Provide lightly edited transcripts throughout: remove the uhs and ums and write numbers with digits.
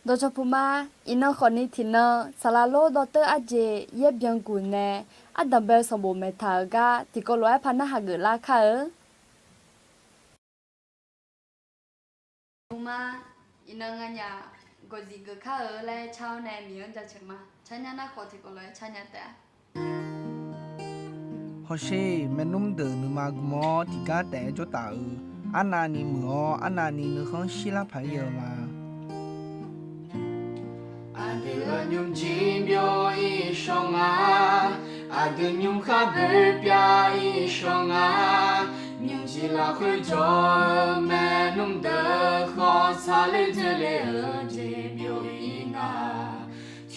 โดยเฉพาะมาอินเนอร์คนนี้ที่เนอสลาโลดอเตอร์อาเจเย็บยังกุนเนอัดดับเบลสมบูรณ์เมทากาที่ก็ร้อยพันหาเกิดราคามาอินเนอร์งานยาก็จิกข้าและชาวแนมีอันจะเชื่อมาฉันยังน่าขอที่ก็ร้อยฉันยังแต่ ฮอเช่แม่นุ่มเดินนึมากุมอที่กาแต่จตาอันนานีมืออันนานีนึกของศิลปะเยอะมา Adưa nhung chim bio y song a Adưa nhung khá bê bia y song a Nhung chỉ là khơi cho mẹ nung đỡ khó xa lê dư lê ở dê bio y nga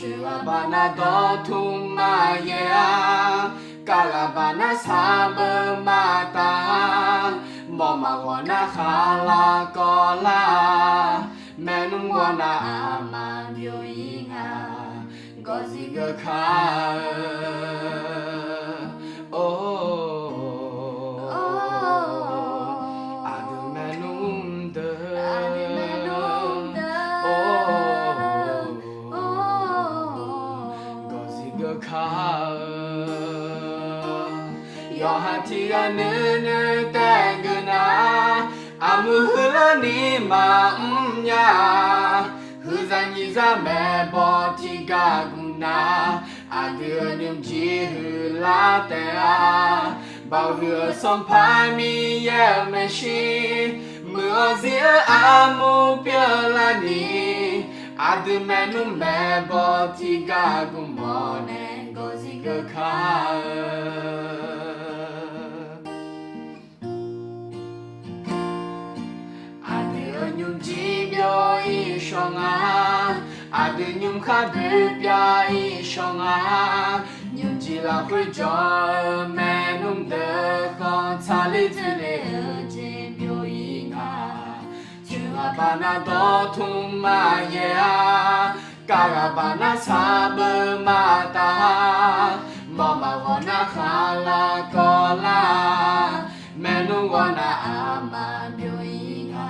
Chưa bà na đo thùng mà ye a Cả là bà na xa bơ mà ta Mò mà gõ na khá là có la mẹ nung qua na ama bio inga có gì gỡ khá adu mẹ nung đơ có gì gỡ khá yo ha ti ga nơ nơ ta gỡ na amu hula ni ma nya hư ra nhi ra mẹ bỏ thì ga gung na đưa niềm chi hư la te a bao hứa som phai mi ye me shi mưa dĩa amu pia la ni đưa mẹ nung mẹ bỏ thì ga gung mo ne go gì gơ kha nhung chi bio y song a adu nhung khá bê bia y song a nhung chỉ là khơi cho mẹ nung đỡ con xa lê dư lê ở dê bio y nga chưa bà na đo thùng mà ye a cả là bà na xa bơ mà ta mò mà gõ na khá là có la mẹ nung gõ na ama bio y nga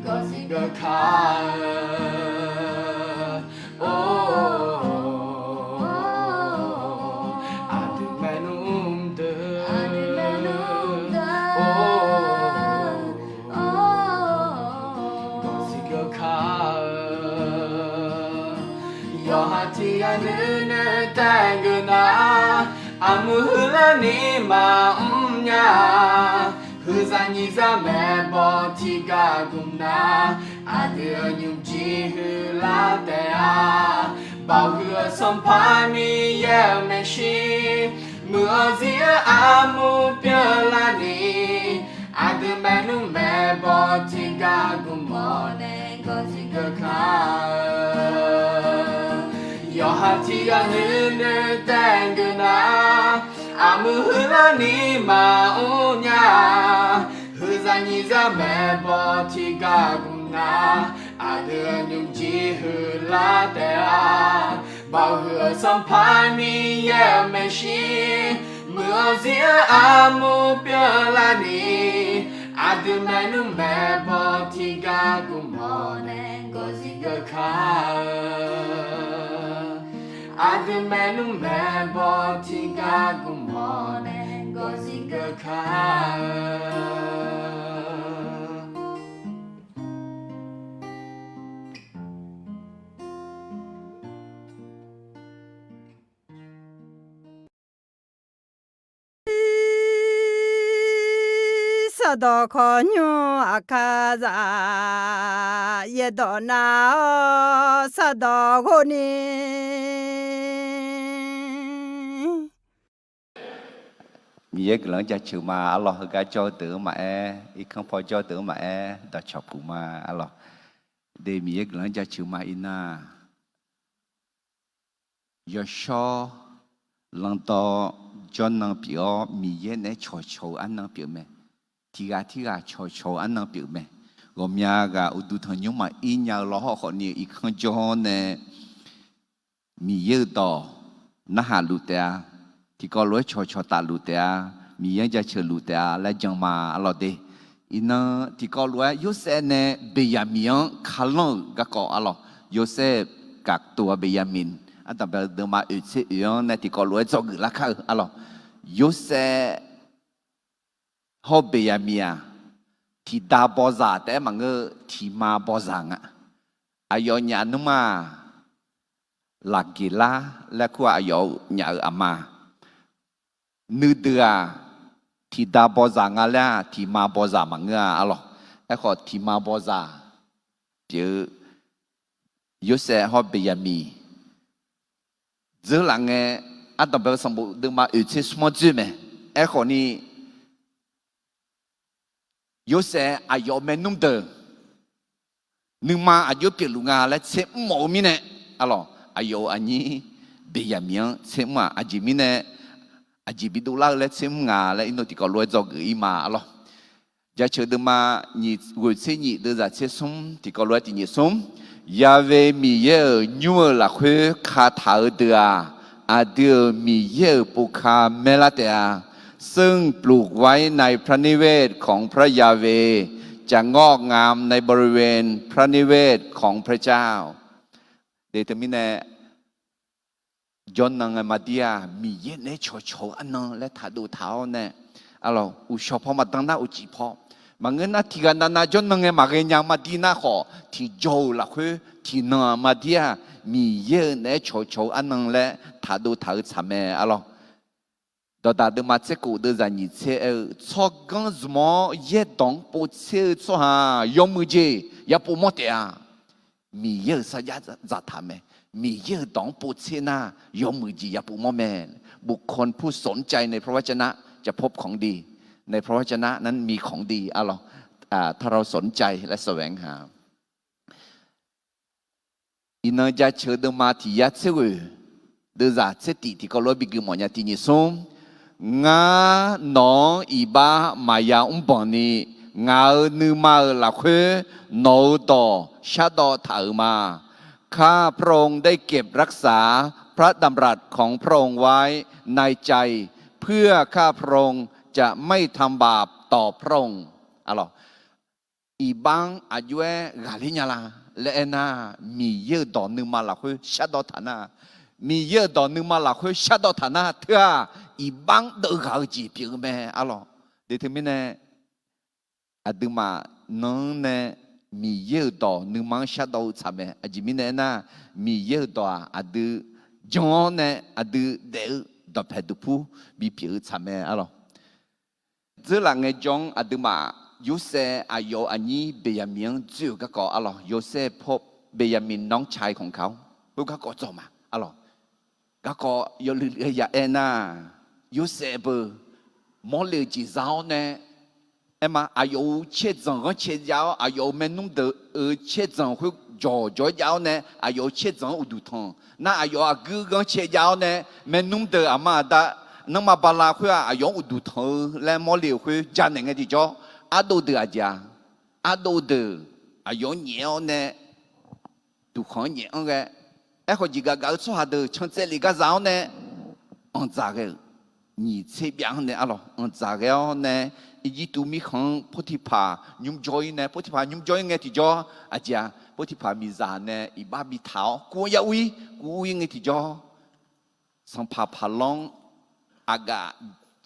có gì gỡ khá adu mẹ nung đơ có gì gỡ khá yo ha ti a nơ nơ ta gỡ na amu hula ni ma nya hư ra nhi ra mẹ bỏ thì ga gung na đưa nhung chi hư la te a bao hứa som phai mi ye me shi mưa dĩa amu pia la ni đưa mẹ nung mẹ bỏ thì ga gung mo ne có gì gỡ khá yo ha ti ga nơ nơ ta gỡ na amu hula ni ma nya hư ra nhi ra mẹ bỏ thì ga gung na đưa nhung chi hư la te a bao hứa som phai mi ye me shi mưa dĩa amu pia la ni đưa mẹ nung mẹ bỏ thì ga gung mo ne có gì gỡ khá đưa mẹ nung mẹ bỏ thì ga gung mo ne có gì gỡ khá Sado konyo akaza yedona sado goni Mía cái lớn cha chịu mà Allah cái cho tử mà ít không phải cho tử mà đã chọc phụ mà Allah để mía cái lớn cha chịu mà ina do cho lần to cho năng biểu mía này cho ăn năng biểu mẹ thì gà cho ăn năng biểu mẹ gồm nhà gà u tu thằng nhung mà in nhà lo họ còn nhiều ít không cho nè mía to nó hà lụt thì có lối cho ta lụt mi yang cha chờ lụt là chẳng mà lo de ina thì có lối yếu sẽ nè bây giờ mi yang khá lâu cái có alo โยเซฟกักตัวเบยามินอันต่อไปเดินมาอื่นเสียในที่ก็รวยจอกละค่ะอะไรโยเซฟฮอบเบยามียที่ดาบอซาแต่มันก็ที่มาบอซังอ่ะอายอนยานุมาหลักกิลาและขั้วอายอนยาอามานึเดือที่ดาบอซังอะไรที่มาบอซามันก็อะไรไอ้ขอที่มาบอซาเดี๋ยวโยเซฟฮอบเบยามีเจอหลังเงอันต่อไปสมบูรณ์เดินมาอื่นเชื่อสมจุไหมไอ้คนนี้โยเซฟอายุแม่นุ่มเดิมนึกมาอายุเปลี่ยนลุงาและเชื่อหมอมีเนี่ยอะไรอายุอันนี้เบียมีนเชื่อมาอาจิมีเนี่ยอาจิบิดูลาและเชื่องาและอินโนติกอลวยจอกอีมาอะไรจะเชื่อเดิมมานี่วุฒิเนี่เดินจากเชื่อสมติกอลวยที่นี่สมยาเวมีเยอะยัวละคุยคาถาเดืออาเดือมีเยอะปุคาเมลาเตียซึ่งปลูกไว้ในพระนิเวศของพระยาเวจะงอกงามในบริเวณพระนิเวศของพระเจ้าเดตมิเนยอนนังมาเดียมีเยเนโชโชอันนังและถ้าดูเท้าเนี่ยอะไรอุชพอมาตั้งหน้าอุจิพอมังเงินนาทีกันนาจนนังมาเรียนยังมาดีน่าขอที่โจละคือที่นามาเดียมีเยเนโชโชอันนังและถ้าดูเท้าทำไมอะไร到达的嘛，这个的人你切操干什么？也当不切做哈，要么就也不么的啊。米有啥呀？咋他们？米有当不切นะ要么就也不么แม่บุคคลผู้สนใจในพระวจนะจะพบของดีในพระวจนะนั้นมีของดีอะไรถ้าเราสนใจและแสวงหาอินเนอร์จะเชื่อเดิมมาที่ยัดเสือเดินจากเสติที่ก็ร้อยบิกหมอนยาที่นี่ส่งงาหนออีบ้ามายาปอนนี่งาเนื้อมาหลักเโนต่อชาดอถามาข้าพระองค์ได้เก็บรักษาพระดำรัสของพระองค์ไว้ในใจเพื่อข้าพระองค์จะไม่ทำบาปต่อพระองค์อะไรอีบังอายุกาลิญาลาและน่ามีเยอะต่อเนื้อมาหลักชาดอถานามีเยอะต่อเนื้อมาหลักชาดอถานาเถอะอีบังเดือดเขาจีบยังไงอะไรเดี๋ยวถึงไม่แน่อาดูมาน้องเนี่ยมีเยอะต่อหนึ่งมังชาดอทำไมอาจิมิเนี่ยนะมีเยอะต่ออาดูจอนเนี่ยอาดูเดือดต่อเพดผู้มีผิวทำไมอะไรเจ้าหลังไอ้จงอาดูมาโยเซอายุอันนี้เบียมินจู่ก็ก่ออะไรโยเซพบเบียมินน้องชายของเขาลูกเขาก็จบมาอะไรก็ก่อยลืออยาเอ็น่าโยเซฟมอลเลยจีจ้าเนี่ยเอ็มอายุเชื่อจังก็เชื่อยาวอายุแม่นุ่มเดือเชื่อจังคุยจ่อยาวเนี่ยอายุเชื่อจังอุดุทองน่าอายุอากูก็เชื่อยาวเนี่ยแม่นุ่มเดืออามาดาน้องมาบาลาคุยอายุอุดุทองและมอลเลยคุยจานหนึ่งที่จ่ออาดูเดือจ้าอาดูเดืออายุเหนียวเนี่ยดูของเหนียวไงไอ้คนจีก็搞错的从这里个绕呢咋个你这边呢啊咯咋个呢อีจีตูมีของพุทธิภายุ่งจอยเนี่ยพุทธิภายุ่งจอยไงที่จ่ออาจารย์พุทธิภามีจานเนี่ยอีบ้ามีเท้ากูยาวิกูยังไงที่จ่อสัมภาพลองอากา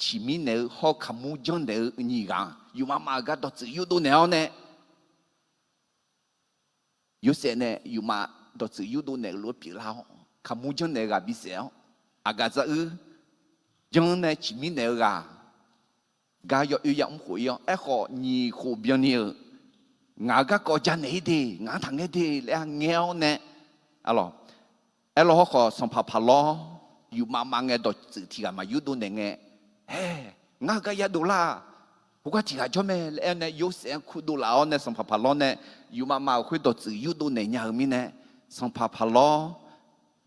ชิมิเนี่ยหอกขมูจังเนี่ยนี่กันอยู่มาอากาตัวจืดอยู่ตัวเนี่ยเนี่ยอยู่เสียเนี่ยอยู่มาตัวจืดอยู่ตัวเนี่ยรู้ปีแล้วขมูจังเนี่ยกับบิเสียอากาจะจังเนี่ยชิมิเนี่ยกันกายอยู่อย่างหัวไอ้ข้อนี่หัวเบียนี่งาก็ก็จะไหนดีงาทางไหนดีแล้วเงี้ยวเนี่ยอะไรไอ้เราข้อสัมภาระล้ออยู่มาเงี้ยตัวสื่อที่กันมาอยู่ตัวเนี่ยเงี้ยเฮ้งาก็ยาดูล่ะพวกที่กันชอบไหมแล้วเนี่ยอยู่เสียงคุดูล่ะเนี่ยสัมภาระล้อเนี่ยอยู่มาคุยตัวสื่ออยู่ตัวเนี่ยยังมีเนี่ยสัมภาระล้อ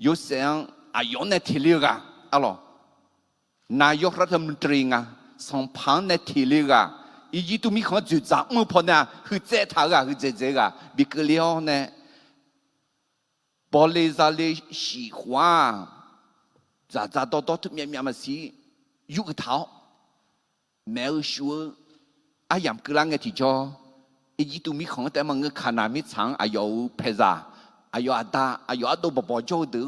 อยู่เสียงอายุเนี่ยที่เรียกอะไรนายกรัฐมนตรีไงสองพันในทีเรียกอีจีตุมีของจุดจับมือพอเนี่ยคือเจ้าท่าคือเจ้าบิกเลียวเนี่ยบริษัทเลย喜欢咋多ทุกเมียมาสิยุกเท้าแมวชัวอายามกลางไงที่จ่ออีจีตุมีของแต่มันก็ขนาดมิฉังอายุเพซ่า อายุอาตาอายุอาตุบปอโจดู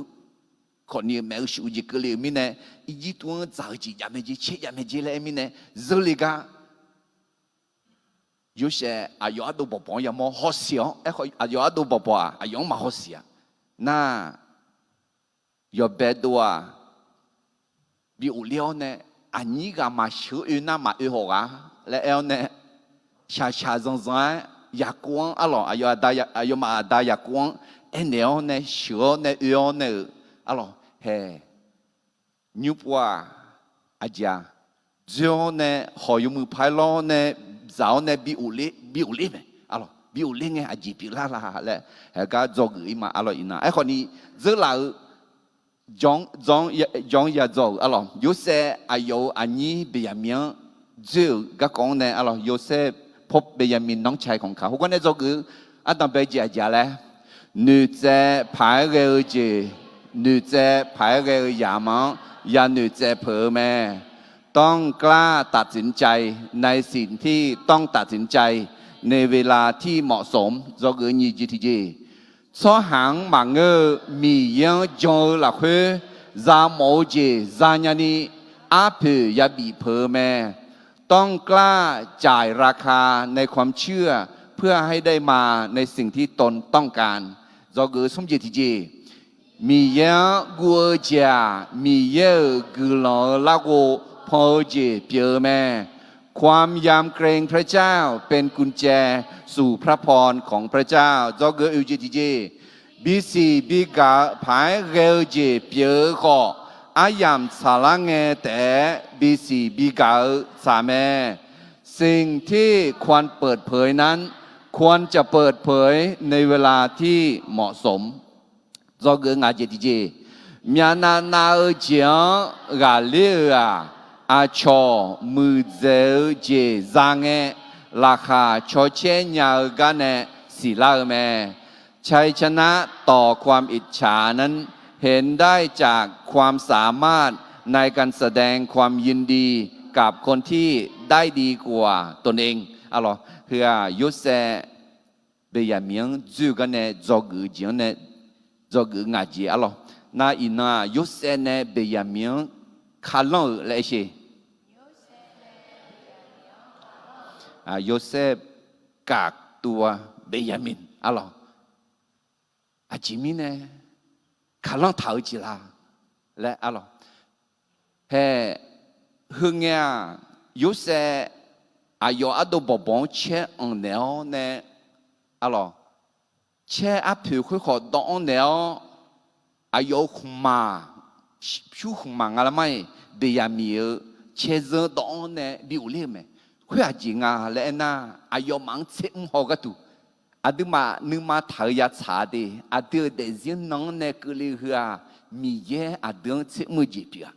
คนนี้แม่ชูจิกเลยมิเนี่ยอีจิตัวจ่าจิยามจิเชยามจิเลยมิเนี่ยจะลิกา有些阿有阿都宝宝也冇好笑，阿有阿都宝宝啊，阿样冇好笑。那有别多啊，比无聊呢，阿你个嘛小鱼那嘛鱼好啊，然后呢，下脏脏阳光阿咯，阿有阿大呀，阿有嘛阿大阳光，然后呢小呢鱼呢，阿咯嘿，牛婆啊，阿家，只要呢好有木牌咯呢。giáo này bị ủ lê mày, alo bị ủ lê nghe à gì bị la lệ, cái do gửi mà alo ina, ai còn đi rất là John ya do alo, yo se ayo anh bây giờ miếng dư các con này alo yo se pop bây giờ mình nóng chaiของเขาคนนี้do gửi, anh ta bây giờ giờ là nữ trẻ phải cái gì, nữ trẻ phải cái nhà mà, ya nữ trẻ phở mẹต้องกล้าตัดสินใจในสิ่งที่ต้องตัดสินใจในเวลาที่เหมาะสมdo cái như thế gì số hàng mà ngơ mì yang cho là khuê ra mẫu gì ra nhà ni áp phử ya bị phơ mẹ ต้องกล้าจ่ายราคาในความเชื่อเพื่อให้ได้มาในสิ่งที่ตนต้องการdo cái sống gì thì gì mì yang gua gia mì yang gula lagoพอเจเปียแม่ความยำเกรงพระเจ้าเป็นกุญแจสู่พระพรของพระเจ้าจอเกอเจติเจบีซีบีกาผายเกอเจเปียก็อายามสาระเงแต่บีซีบีกาสาแม่สิ่งที่ควรเปิดเผยนั้นควรจะเปิดเผยในเวลาที่เหมาะสมจอเกองาเจติเจมีนานาเจียงกาเลียอาชอมือเจอเจจางเงราคาชอเชญยากันเนสิลาแม่ชัยชนะต่อความอิจฉานั้นเห็นได้จากความสามารถในการแสดงความยินดีกับคนที่ได้ดีกว่าตนเองอะไรเพื่อยุเซเบียเมียงจูกันเนจอกือเจียงเนจอกืองาจีอะไรน่าอินายุเซเนเบียเมียงขาลงเลยสิโยเซฟกากตัวเบยามินอะไรอาจิมินเนี่ยขาลงเท้าจีลาและอะไรเฮ้ฮึงเนี่ยโยเซอายุอัดบบองเชื่ออันเดียวเนี่ยอะไรเชื่ออับผิวคุยขอดองเดียวอายุคุมาผิวคุมาอะไรไม่เบยามีเชื่อเจอดองเนี่ยบิวเล่ไหมคุยจริงอ่ะแล้วน่ะอายุมังเชื่อมหัวกันตัวอาดูมานึกมาถ่ายยาชาดีอาดูเดี๋ยวน้องเนี่ยก็เลยหัวมีเยอะอาดูเชื่อมือจีบอ่ะ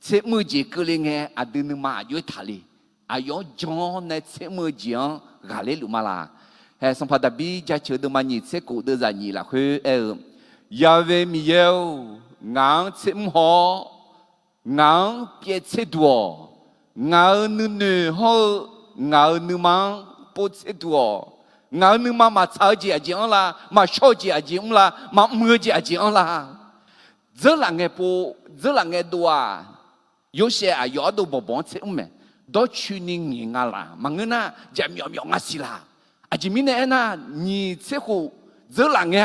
เชื่อมือจีก็เลยไงอาดูนึกมาอายุถ่ายเลยอายุจอนเนี่ยเชื่อมือจีอ่ะกาเลยรู้มาละเฮ้สมภารบีจะเชื่อดูมันยี่เชื่อกูเดือดยี่ละคือยาเวมีเยอะงานเชื่อมหัวงานเปียเชื่อตัวงานนึกหัวงานนึกมันปวดเชื่อตัวงานนึกมาชาจีอาจีอังละมาชอจีอาจีอังละมามือจีอาจีอังละเจอหลังเงปูเจอหลังเงตัว有些啊有都不帮吃咩都去年年啊啦嘛个那就苗苗啊死啦啊就明年那你这个เจอหลังเง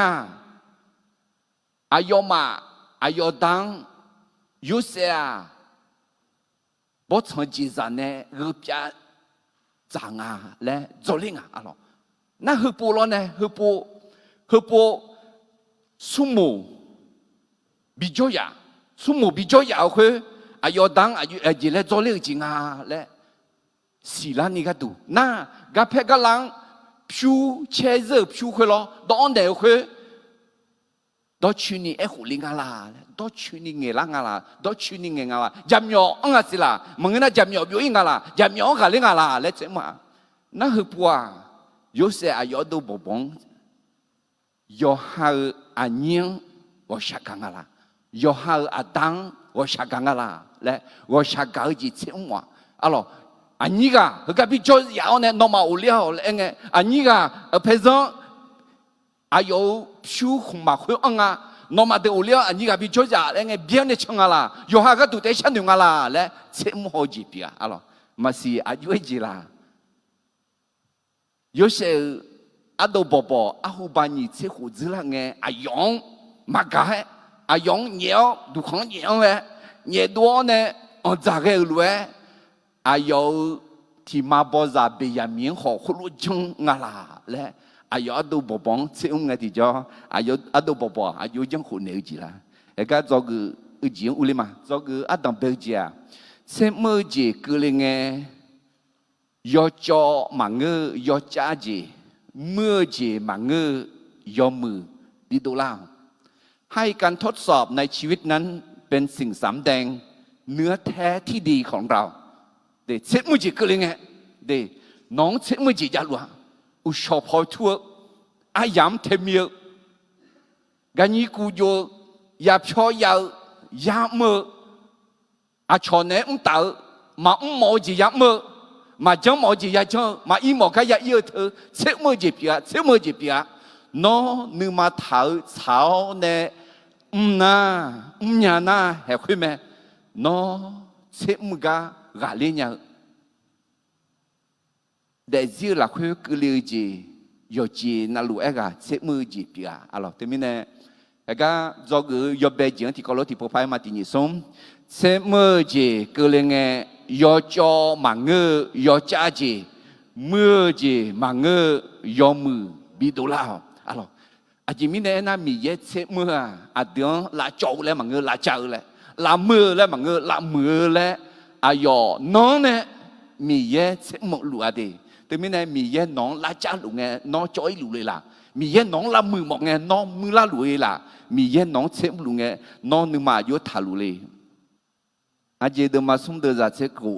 啊有嘛啊有当有些啊不成几十年二边长啊来做零啊啊咯那何不咯呢何不树木比较呀树木比较呀会อายุดังอายุจีเล่做零จริงอ่ะเล่สิละนี่ก็ดูน่ะกับเพื่อนกำลังผิวเชื้อเชื้อผิวคุยล้อตอนเดียวคุยตอนชุนี่หุ่นลิงอะไรตอนชุนี่เงี้ยละอะไรตอนชุนี่เงี้ยอะไรจำยออังกฤษละมึงน่ะจำยออยู่ยังอะไรจำยอกันลิงอะไรเล่เจ้ามาน่ะคือปัว有些อายุ都不帮有好อันยัง我想讲啊啦有好阿当我想讲啊啦来我想搞几千万啊咯啊你个那个比较要呢那么无聊了哎啊你个平常啊有飘红马会昂啊，那么的无聊，你个比较家那个别的唱啊啦，有下个都得想用啊啦，来切么好几笔啊，啊咯，嘛是啊有一啦，有些啊都宝宝啊后把你切胡子啦个啊用嘛个啊用鸟都看鸟个，鸟多呢，我咋个路哎，啊有ที่มาบอซาเบียมีหอคุลุจงงาลาและอายุอดูบปองเชื่อไงที่จออายุอดูบปออายุยังคนเหนือจีละเอกาจอกือจีอุลิมาจอกืออดัมเบลจีอาเชื่อเมื่อจีกือเลยไงยอจอมังเงยอจ้าจีเมื่อจีมังเงยอมือดีดูล่าให้การทดสอบในชีวิตนั้นเป็นสิ่งสำแดงเนื้อแท้ที่ดีของเราเด็กเช็ดมือจีก็เลยไงเด็กน้องเช็ดมือจีจะรู้อุชอบพอทั่วอายามเทมีกันยี่กูโยยาพอยายาเมื่ออาชอนเนอุ้งเต๋อมาอุ้งหมอจียาเมื่อมาจังหมอจียาจังมาอีหมอก็ยาเยอะเธอเช็ดมือจีเปียเช็ดมือจีเปียน้องนึกมาเถาเช้าเนน่ายาน่าเห็นคุยไหมน้องเช็ดมือกากาเลียนแต่จีหลักคุยก็เลยจียอจีน่ารู้เองอะเช็ดมือจีเปียอะไรแต่ไม่แน่เองก็จอกือยอเบจิงที่เขาเล่าที่พอไปมาที่นี่ส่งเช็ดมือจีก็เลยไงยอจอมังเงยอจ้าจีมือจีมังเงยอมือบีดูล่าอะไรอาจจะไม่แน่นะมีเยอะเช็ดมืออาเดี๋ยวละโจ้แล้วมังเงละเจ้าแล้วละมือแล้วมังเงละมือแล้วอายอน้องเนี่ยมีเยอะเช็ดมือหลัวดีแต่ไม่แน่มีเยอะน้องละจ้าหลุงไงน้องจ้อยหลุเลยล่ะมีเยอะน้องละมือหมอกไงน้องมือละหลุเลยล่ะมีเยอะน้องเช็ดหลุงไงน้องนึกมาโยธาหลุเลยอาจจะเดินมาสุ่มเดินจากเช็ดกู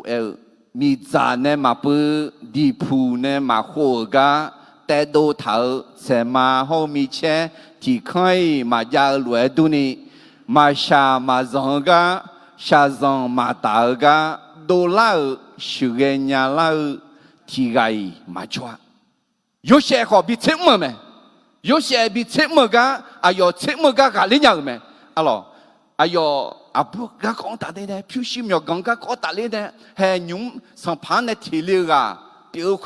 มีจานเนี่ยมาเปิดดีพูเนี่ยมาโขกะแต่โดเท้าเสมาห้องมีเช่ที่เคยมายาหลวยดูนี่มาชามาจงกะชาจงมาตากะโดล่าสุเกญาล่าที่ไงมาชัว有些好比切么没有些比切么个哎呦切么个干哩样没啊咯哎呦啊不个讲大的呢表示没有讲个讲大的呢还用上盘的体力啊比如说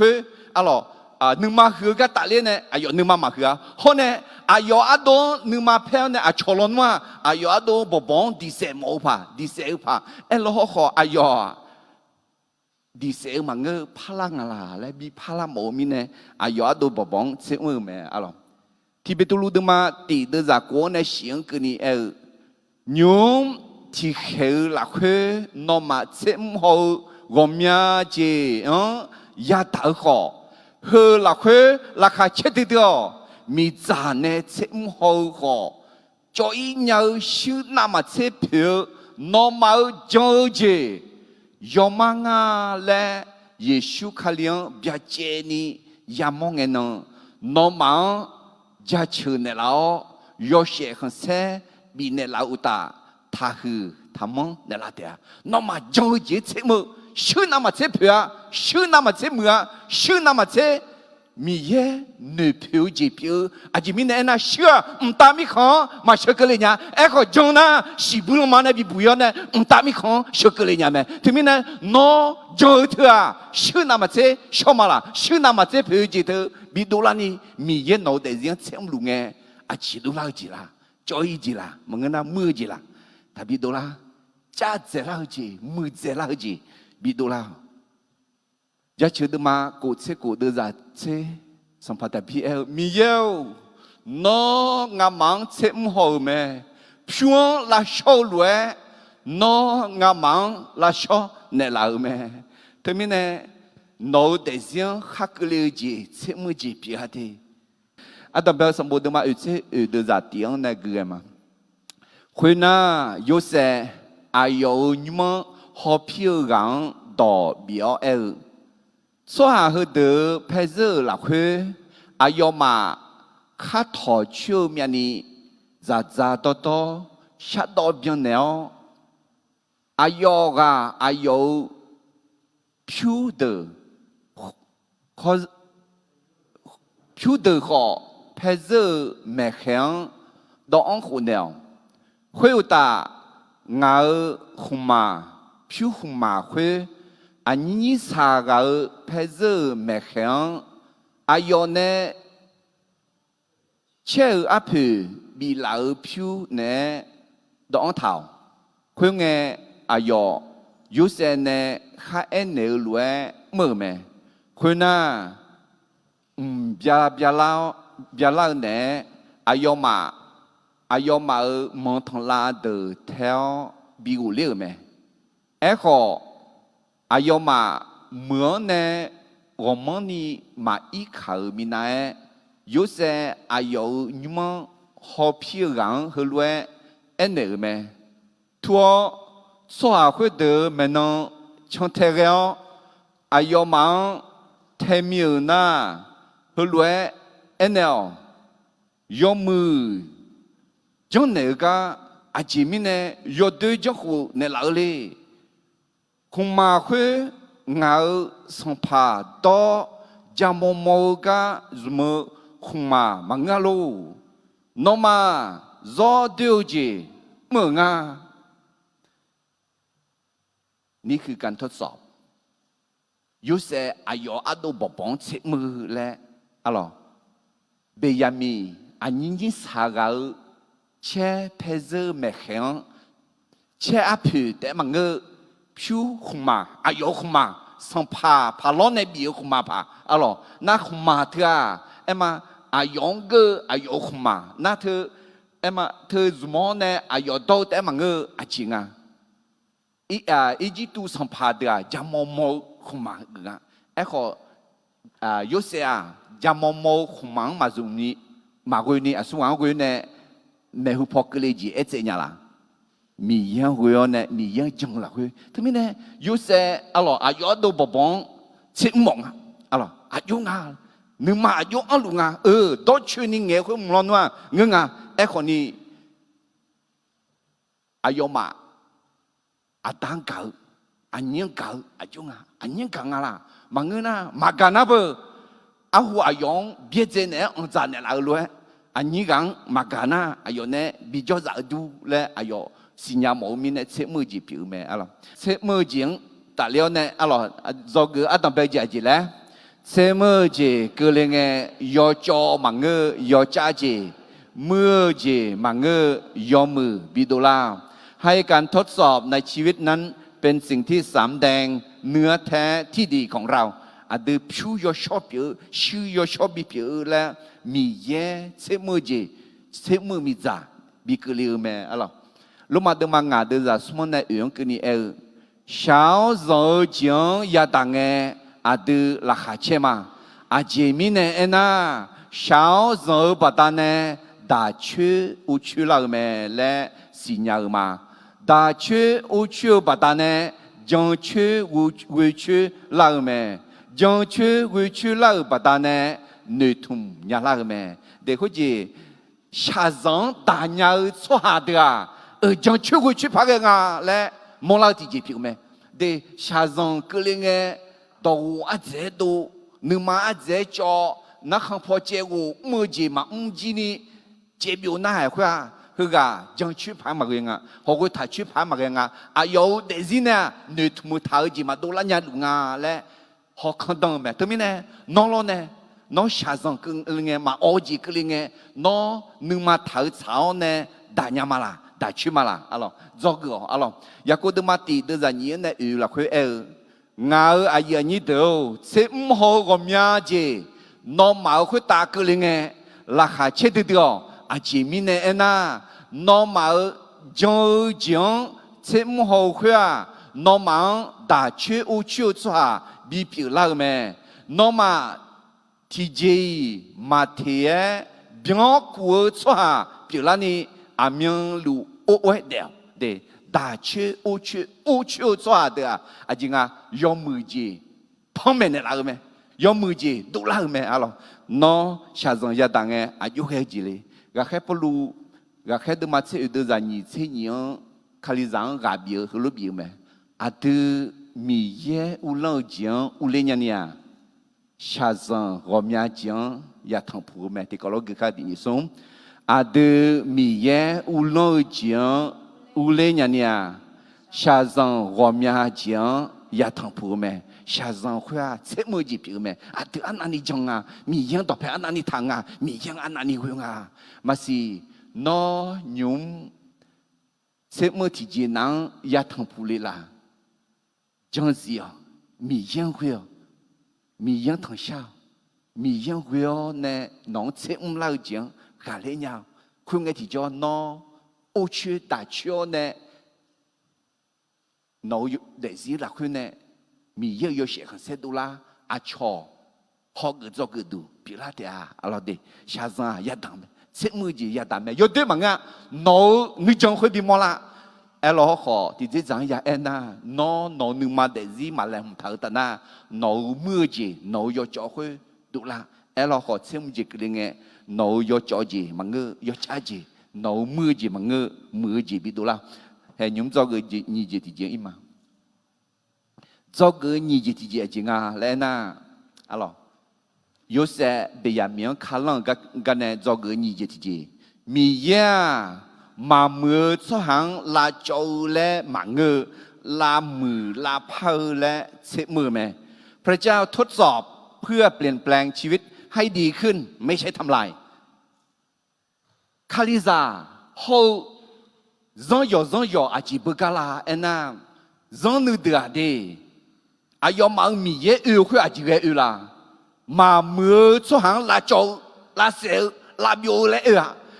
啊咯啊你妈喝个大的呢哎呦你妈妈喝好呢哎呦啊多你妈票呢啊错了嘛哎呦啊多不帮第三毛怕第三怕哎咯好哎呦ดีเสียมังเงอพลังอะไรและมีพลังโมมินเนี่ยอายอดูบบ้องเสียงมือแม่อะไรที่เป็นตัวรู้ดึงมาตีเดือดจากกัวในเสียงกันนี่ยุงที่เขียวหลักเฮ้นอมาเสียงหัวกอมยาเจยาตาขอเฮ้หลักเฮ้ราคาเช็ดเดียวมีจานเนี่ยเสียงหัวขอจอยเงาชื่อนามาเสียเพียวนอมาเจอเจยอมังอาและเยซูคาเลียนบิอาเจนียามองเงินนอมังจะเชื่อในเรายอเชขันเซบีในเราอุตาทาคือทำมังในเราเดียนอมาจงเจเสมือชื่อนามาเจเพียชื่อนามาเจเมือชื่อนามาเจมีเย่เนื้อผิวจีผิวอาจจะมีในนั้นเชื่อตามิขันมาเชื่อกันเลยเนี่ยก็จงนะสิบุลมาเนี่ยบิบุยเนี่ยตามิขันเชื่อกันเลยเนี่ยแม่ถึงมีเนี่ยน้อจงเถอะชื่อนามาเจชอบมาละชื่อนามาเจผิวจีเถอะบิดูลานี่มีเย่โนเดียงเชื่อมลุงอาจิดูลาจีละจอยจีละมึงน่ะมือจีละถ้าบิดูลาจ้าเจลาจีมือเจลาจีบิดูลาจะเชื่อดมากูเชื่อกูเดือดเชื่อสัมผัสพีมีเยอะน้องามังเชื่อมหัวแม่พิวลาชอลวยน้องามังลาชอเนลาแม่แต่มีเนี่ยน้องเดียงฮักเลยจีเชื่อมือจีพิฮาทีอาตมาสมบูรณ์มาเชื่อเดือดเตียงในเกลือมาคนน่ะ有些อายุ你们好漂亮到比较说下去的拍摄落去，阿要嘛，卡头球面呢，扎扎多多，下到边了，阿要个阿要漂的，好漂的好拍拍着麦香到安湖了，会有大我红马，飘红马会，啊你啥个拍着麦香，啊要呢，切阿皮比老飘呢到安头，会呢啊要有些呢还爱那路么么，会呢。biar ne ayoma monton la de theo bi u le me echo ayoma mưa ne romani ma i khờ mi na yu se ayo nyuma ho pi gang he lue ene me tua so a hu de maintenant chanterio ayoma themiu na hứa lúa NL yom mưa trong này cả chỉ mình này yo đôi trong khu này lão lì không mà khuê ngào song pa to jam mò cả zoom không mà ngà lô nó mà do điều gì mở ngà นี่คือการทดสอบยูเซอายออาดูบปองเชมือและอะไรเบียมีอันนี้สากาเชเพเซอร์เมฆงเชอาผิวแต่มันเงอผิวขุมาอายอขุมาสัมภาพาล้อในบิวขุมาพาอะไรน่าขุมาเถอะเอ็มอายองเกออายอขุมาน่าเธอเอ็มเธอสมองเนี่ยอายอโตแต่มันเงออาจิงอ่ะอีจิตูสัมภาเดียจามโมขุมาเงาเอ็กโยเซียจามโมขุมังมาจุนีมากุยนี่สุวรรณกุยเนี่ยเมหุพอกเลจีเอเจเนี่ยล่ะมียังกุยเนี่ยมียังจังละกุยทำไมเนี่ยโยเซียอะไรอายุดูบบองชิมงอะไรอายุงาหนึ่งมาอายุอันลุงดอชื่อนี่เงี้ยคุณมองว่าเงี้ยเอ็กคนนี้อายุมาอาตังเก่าอันยังเก่าอายุอันยังเก่าล่ะมังเงินมากันนะเบออาหัวอายองเบียเจเนอันจานเนี่ยเราเลยอันนี้กันมากันนะอายองเนี่ยบิจจะดูเลยอายองสิญญาหมอมีเนี่ยเชื่อมือจีผิวแม่อะไรเชื่อมือจีงแต่เลี้ยวเนี่ยอะไรจอเกอต้องไปจีจีแล้วเชื่อมือจีก็เลยไงยอจอมังเงยอจ้าจีมือจีมังเงยอมือบิดลาให้การทดสอบในชีวิตนั้นเป็นสิ่งที่สำแดงเนื้อแท้ที่ดีของเราอาจจะผิวยชอบผิวชื่อยชอบผิวและมีเย่เสมือจีเสมือมีจ่าบิกลีแม่อะไรรู้มาดูมางาดูจ่าสมมติในอื่นก็นี่ชาวโจจิงยาตังอาจจะราคาเชมาอาจจะมีเนี่ยนะชาวโจปัตตานีด่าชื่ออุชุลาแม่และสิญญามาด่าชื่ออุชุปัตตานีจังชื่ออุชุลาแม่จังชื่ออุชุลาปัตตานีนึกทุ่มยาลาแม่เด็กคนจีชาซังด่าเนื้อสวาเดียจังชื่ออุชุพักงาและมองเราที่จีผิวแม่เด็กชาซังก็เลยไงตัวอาเจดูนึกมาอาเจจอนักขังพอเจ้ามือจีมาจีนี่เจ็บอยู่หน้าหัวคือก็จังชื่อพันมาเองเขาก็ถ่ายชื่อพันมาเองอายุเด็กสิเนี่ยนึกมือถ่ายจีมาดูแลเนี่ยลุงและเขาคันดังแม่ทำไมเนี่ยน้องเราเนี่ยน้องชาซังก็เลยไงมาอจีก็เลยไงน้องนึกมาถ่ายเช้าเนี่ยด่าเนี่ยมาละด่าชื่อมาละอะไรจอกก็อะไรอยากกูดูมาตีดูจะเนี่ยเนี่ยอยู่ละคุยงาอายุนี้เดียวเสมหอกมีอาจีน้องมาคุยตาก็เลยไงราคาเช็ดเดียวอาจีมีเนี่ยนะน้องมาจังจังเสมหอกคุยน้องมาด่าชื่ออุชื่อชัวบีผิวลาแม่น้องมาที่จีมาเทียบิงกัวชัวผิวลานี่อามิงลูโอ้เดียวเดด่าชื่ออุชื่อชัวเดียวอาจิงยอมมือจีพ่อแม่เนี่ยลาแม่ยอมมือจีดูลาแม่อะไรน้องชาซังยาดังอายุแค่จีเลยก็แค่ปลูก็แค่ดูมาเชื่อดูจานี่เชื่อเนี่ยคาลิซังกาบิฮลุบิแม่อาจจะมีเยอุลาจีอุเลญเนี่ย下生我面讲也疼苦咩？这个老个看的松，啊的米耶乌老讲乌来年年，下生我面讲也疼苦咩？下生会啊，切么子表咩？啊的安那里讲啊，米耶多陪安那里谈啊，米耶安那里会啊，嘛是孬牛。切么子只能也疼苦哩啦，讲是哦，米耶会哦。米样同笑，米样会哦呢，农村老讲，下来鸟，看个提叫孬，欧区大区呢，农有类似那块呢，米样有些很些多啦，阿巧，好个做个多，比拉的啊，阿老的，下生啊也当的，切么子也当的，有对嘛啊，农你讲会的么啦？哎，老好，弟弟讲呀，哎呐，侬你妈的是嘛来唔头的呐，侬么子，侬要教会读啦，哎老好，切么子个哩侬要教子，嘛个要查子，侬么子嘛个么子比读啦，哎，你们做个你姐弟姐一嘛，做个你姐弟姐姐啊，来呐，阿老，有些别人名看啷个呢，做个你姐弟姐，米呀。mà mưa cho hàng là châu lẽ mà ngơ là mưa là phơi lẽ sẽ mưa mẹ พระเจ้าทดสอบเพื่อเปลี่ยนแปลงชีวิตให้ดีขึ้นไม่ใช่ทำลายคาลิซาโฮzon yoอาจิบกาลาเอ็น่า zon นึเดือดอายอมมีเยอะคืออาจิเยอะละมาเมื่อช่วงละโจละเสละบิโอละ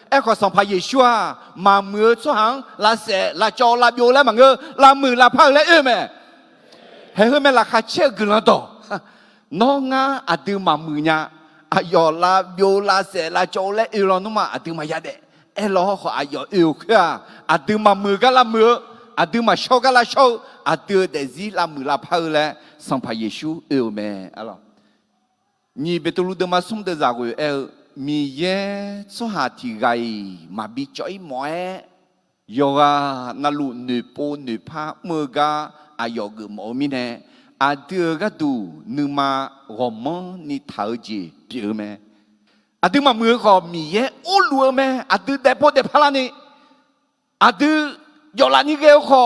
ไอ้ข้อสัมภาระเยชัวมาเมื่อช่วงละเสละโจละบิโอละมังเอละมือละพังละแม่เฮ้ยแม่ละข้าเชื่อกันแล้วต่อน้องอ่ะอาดูมามือเนี่ยอายอละบิโอละเสละโจละเอละนุ่มอาดูมายาเดไอ้ล้อเขาอายอเอวคืออาดูมามือก็ละมืออาดูมาโชก็ละโชอาดูเดซี่ละมือละพังละสัมภาระเยชูเอวแม่อะไรนี่เบตุลูเดมาสุ่มเดจากูเอมีเย่สหาที่ไงมาบิจอยหมอยโยกานาลุนึโปนึพาเมื่อกาอายอกุมอมิเนอาเดือกดูนึมาหอมนิทาวจีเปียแม่อาดูมาเมื่อก็มีเย่โอลัวแม่อาดูเดโปเดพลานีอาดูยอลานิเกลก็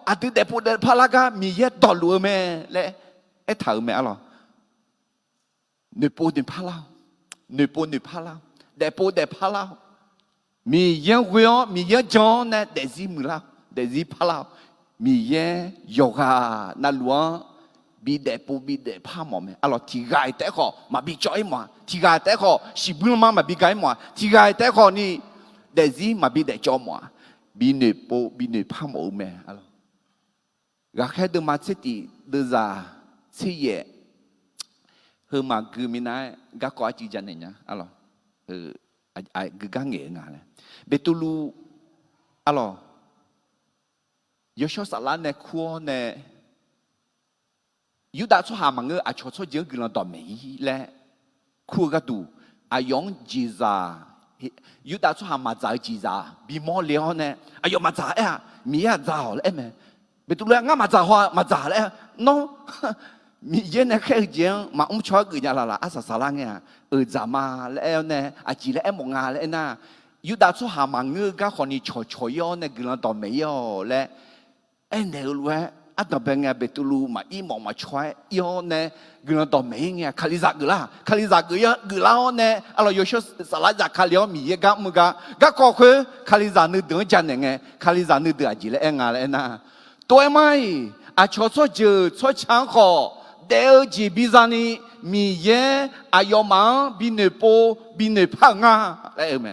อาดูเดโปเดพลากามีเย่ตอลัวแม่และไอ้ทาวแม่อะไรนึโปเดพลานึโปนึพลาเดโปเดพลามีเย่เวียมีเย่จอนเนี่ยเดซิมือลาเดซิพลามีเย่โยกานาลัวบีเดโปบีเดพาหมอแม่อะไรที่ไกแต่ก็มาบีจอยหมอที่ไกแต่ก็สิบุลมาบีไกหมอที่ไกแต่ก็นี่เดซิมาบีเดจอหมอบีนึโปบีนึพาหมอแม่อะไรก็แค่เดินมาเสติเดินจากเสียเฮมาคือมีนายก็ก่อจีจันเนี่ยอะไรกึ่งเงี้ยงานเลยเบตุลูอะไรยศสารเนี่ยขั้วเนี่ยยูดาชหามังเงออาชดชดเยอะกึ่งละต่อไม่และขั้วก็ดูอายองจีซายูดาชหามาจ่ายจีซาบีมอเลี้ยวเนี่ยอายองมาจ่ายมีอะจ่ายแล้วไหมเบตุลูงั้นมาจ่ายมาจ่ายแล้วน้องมีเยอะนะแค่เจียงมาชอบกินอะไรล่ะอาสาลังเนี่ยจามาแล้วเนี่ยอาจีแล้วมองงานแล้วนะยูดาชหามังเงอก็คนนี้ชดย้อนเนี่ยกึ่งละต่อไม่ย่อและเอ็นเดลเวอัตเป็นไงเบตุลูมาอีมองมาช่วยย้อนเนี่ยกึ่งละต่อไม่ไงคาลิซักคาลิซักเยอะกึ่งละเนี่ยเราโยชสารจากคาลิโอมีเยอะมึงก็คือคาลิซักนึกเดือดจันเนี่ยคาลิซักนึกเดือดจีแล้วเอ็งอะไรนะตัวไม่อาชดเจอชดช้างขอเดลจีบิซานีมีเยอายอมังบินโปบินพังอะไรไหม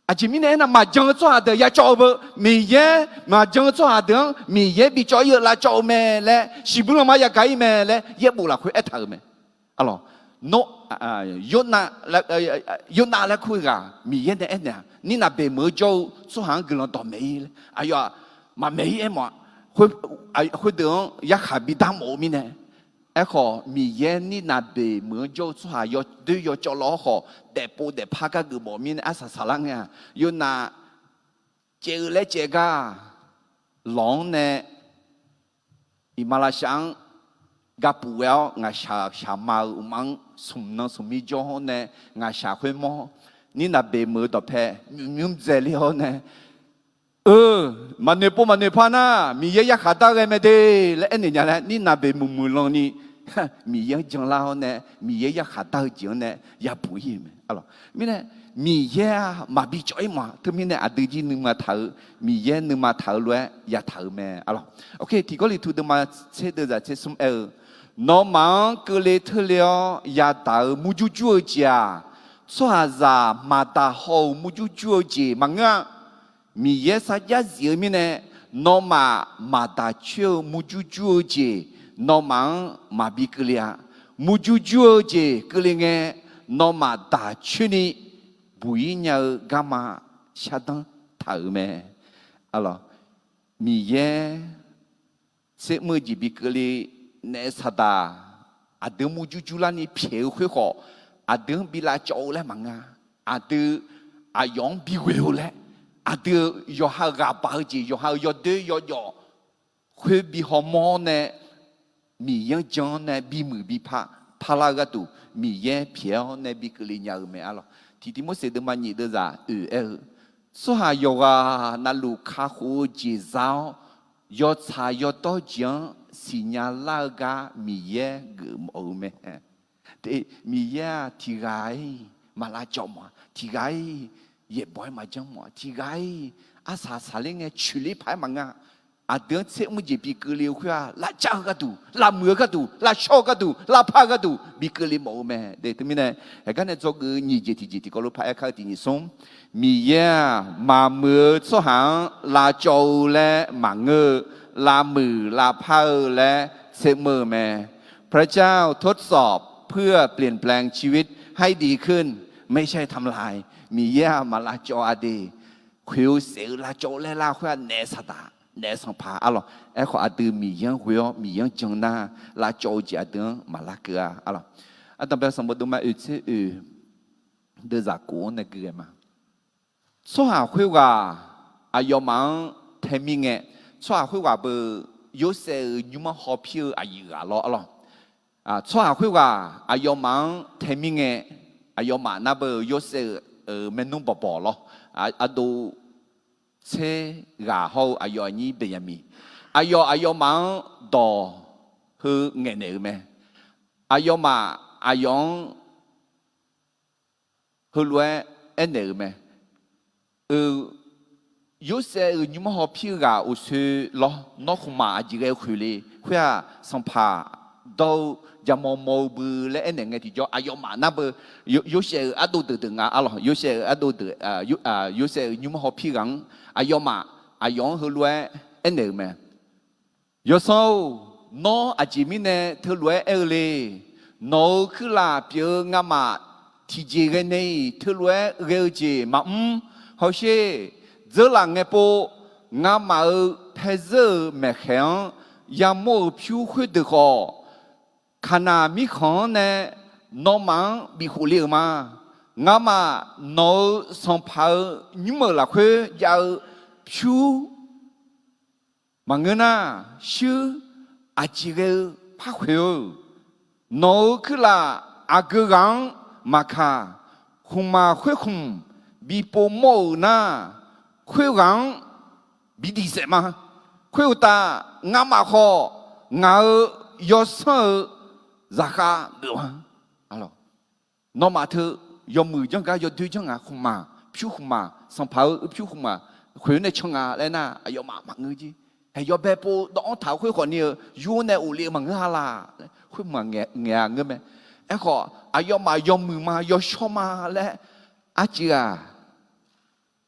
อาจจะมีเนี่ยนะมาจังจ้าเดียจอบมีเยมาจังจ้าเดียมีเยบิจอยละจอบแม่และสิบุลมาอยากไกแม่และเยบุละคุยเอทาแม่อะไรโนยุนาและคุยกันมีเยเนี่ยเนี่ยนี่น่ะเป็นมือโจ้สุหังกึ่งต่อไม่เลยอายมาไม่เอ็มคุยเดียอยากหาบิดามโอมีเนี่ยไอ้ข้อมีเย็นนี่นาเบเหมือนโจสุหายดูยจล้อข้อแต่ปูแต่พักก็คือบ่มีอาสาสลังเนี่ยยูนาเจอและเจก้าหลงเนี่ยอิมาลาชัง กาปูเอลงาชามาอุมังสมนังสมิจอเนงาชาคุยมอนี่นับเบมือต่อแพ้มิมเจลิโอเนมันเนี่ยพวกมันเนี่ยพานะมีเยอะขาตาเลยไม่ได้และอันนี้เนี่ยนี่นับเบมือลงนี่มีเยอะจังลาเนี่ยมีเยอะขาตาจังเนี่ยอย่าปุยมั้ยอะไรมีเนี่ยมีเยอะมาบิจอยมาถึงมีเนี่ยอดีตนึงมาเถอะมีเยอะนึงมาเถอะเลยอย่าเถอะแม่อะไรโอเคที่ก็เลยถูกมาเชื่อเดี๋ยวจะเชื่อสมน้องมังก็เลยเธอเลี้ยยาตามุจุจัวจ้าสวาจามาตาหูมุจุจัวจีมังอ่ะมีเยสัจจะเสียมีเนี่ยน้องมาตาเชื่อมุจุจัวจีน้องมังมาบิกเลียมุจุจัวจีก็เลยไงน้องมาตาเชื่อนี่บุยเนื้อกามาชาดังเถอะแม่อะไรมีเยเสมือจีบิกเลียเนสตาอาเดิมมุจุจุลานี่เพียวคุยขออาเดิมบิลาโจเลยมังอ่ะอาเดิมอายองบิวเลยอาเดิมยอฮากาบาจียอฮายอเดยอยอคุยบิฮอมอนเนี่ยมียังจังเนี่ยบิมือบิพาลากตูมีเย่เพียวเนี่ยบิกลิญญาเมอลที่มุสเดมันนี่เดจ้าสหายกานาลูคาหูจีเจ้ายอชายอต่อจังสิญาลากามีเย่กึมโอเมแต่มีเย่ที่ไงมาลาจอมที่ไงเย่บ่อยมาจังมที่ไงอาสาสาเลงชุลิพายมังอาเดือนเสมุจิบิกลีคุยลาจ้ากระดูลาเมือกระดูลาชอกระดูลาพากระดูบิกลีโมเมเด็กที่มีเนี่ยไอ้กันเนี่ยจกนี่จิตก็รู้พายข้าวที่นี่ส่งมีเย่มาเมือสหางลาโจและมังลามือลาพาและเสมอแม่พระเจ้าทดสอบเพื่อเปลี่ยนแปลงชีวิตให้ดีขึ้นไม่ใช่ทำลายมีเย่มาลาโจอดีคิวเสือลาโจและลาคุยเนสตาเนสังพาอะไรไอ้ข้ออาดืมียังหัวมียังจังนาลาโจจีอาดืมาลาเกลืออะไรอันต่อไปสมบูรณ์มาอุตส่เดือดจากกูเนี่ยเกลือมาสหาคุยว่าอายมังเทมิงเงสหาคุยว่าเบอร์ยูเซอร์ยูมาฮอพิวอายุอะไรอะไรสหาคุยว่าอายมังเทมิงเงอายมังน่าเบอร์ยูเซอร์เมนุ่มปอๆหรอดูเชกาเขาอายนี่เป็นยังมีอายมังต่อคือเงินเนี่ยไหมอายมาอายองคือรวยเอ็นเนี่ยไหม有些你们好皮个，我说咯，那恐嘛几个回来，会啊，上爬到จะมองมือและอันนี้ที่จะอายุมานับ有些อาดูเดือด啊，咯，有些อาดูเดือ有些你们好皮个，อายุมาอายุเขารวยอันนี้ไหม有时候น้ออาจจะมีเนี่ยเธอรวยเลยน้อคือลาเปียงามาที่เจกันนี่เธอรวยเร็วจีมาเขาเช่เจอหลังไงปูงามาเพเซอร์แม่แข็งยามโม่ผิวคุยดึกอขณะมีของเนี่ยน้องมังมีหูเลี้ยมางามาน้องสัมภาระยิ่งเมื่อละคุยยาวผิวมังเงินน่ะชื่ออาจิเกพักคุยน้องคือละอาเกรังมาค่ะคุมาคุยคุมบีโปโมน่ะคุยกังบิดีเสมาคุยตางามาของายอสราคาเดือดอะไรน้องมาเธอยอมือจังกายอดื้อจังอ่ะคุมาผิวคุมาสัมภาระผิวคุมาคุยในช่องอ่ะแล้วน่ะยอมาเงยจีให้ยอแบบปูดองเท้าคุยคนนี้ยูในอุลีมังฮาลาคุยมังเงี้ยเงี้ยไหมไอ้ขอยอมายอมือมายอชอมาและอาจีอ่ะ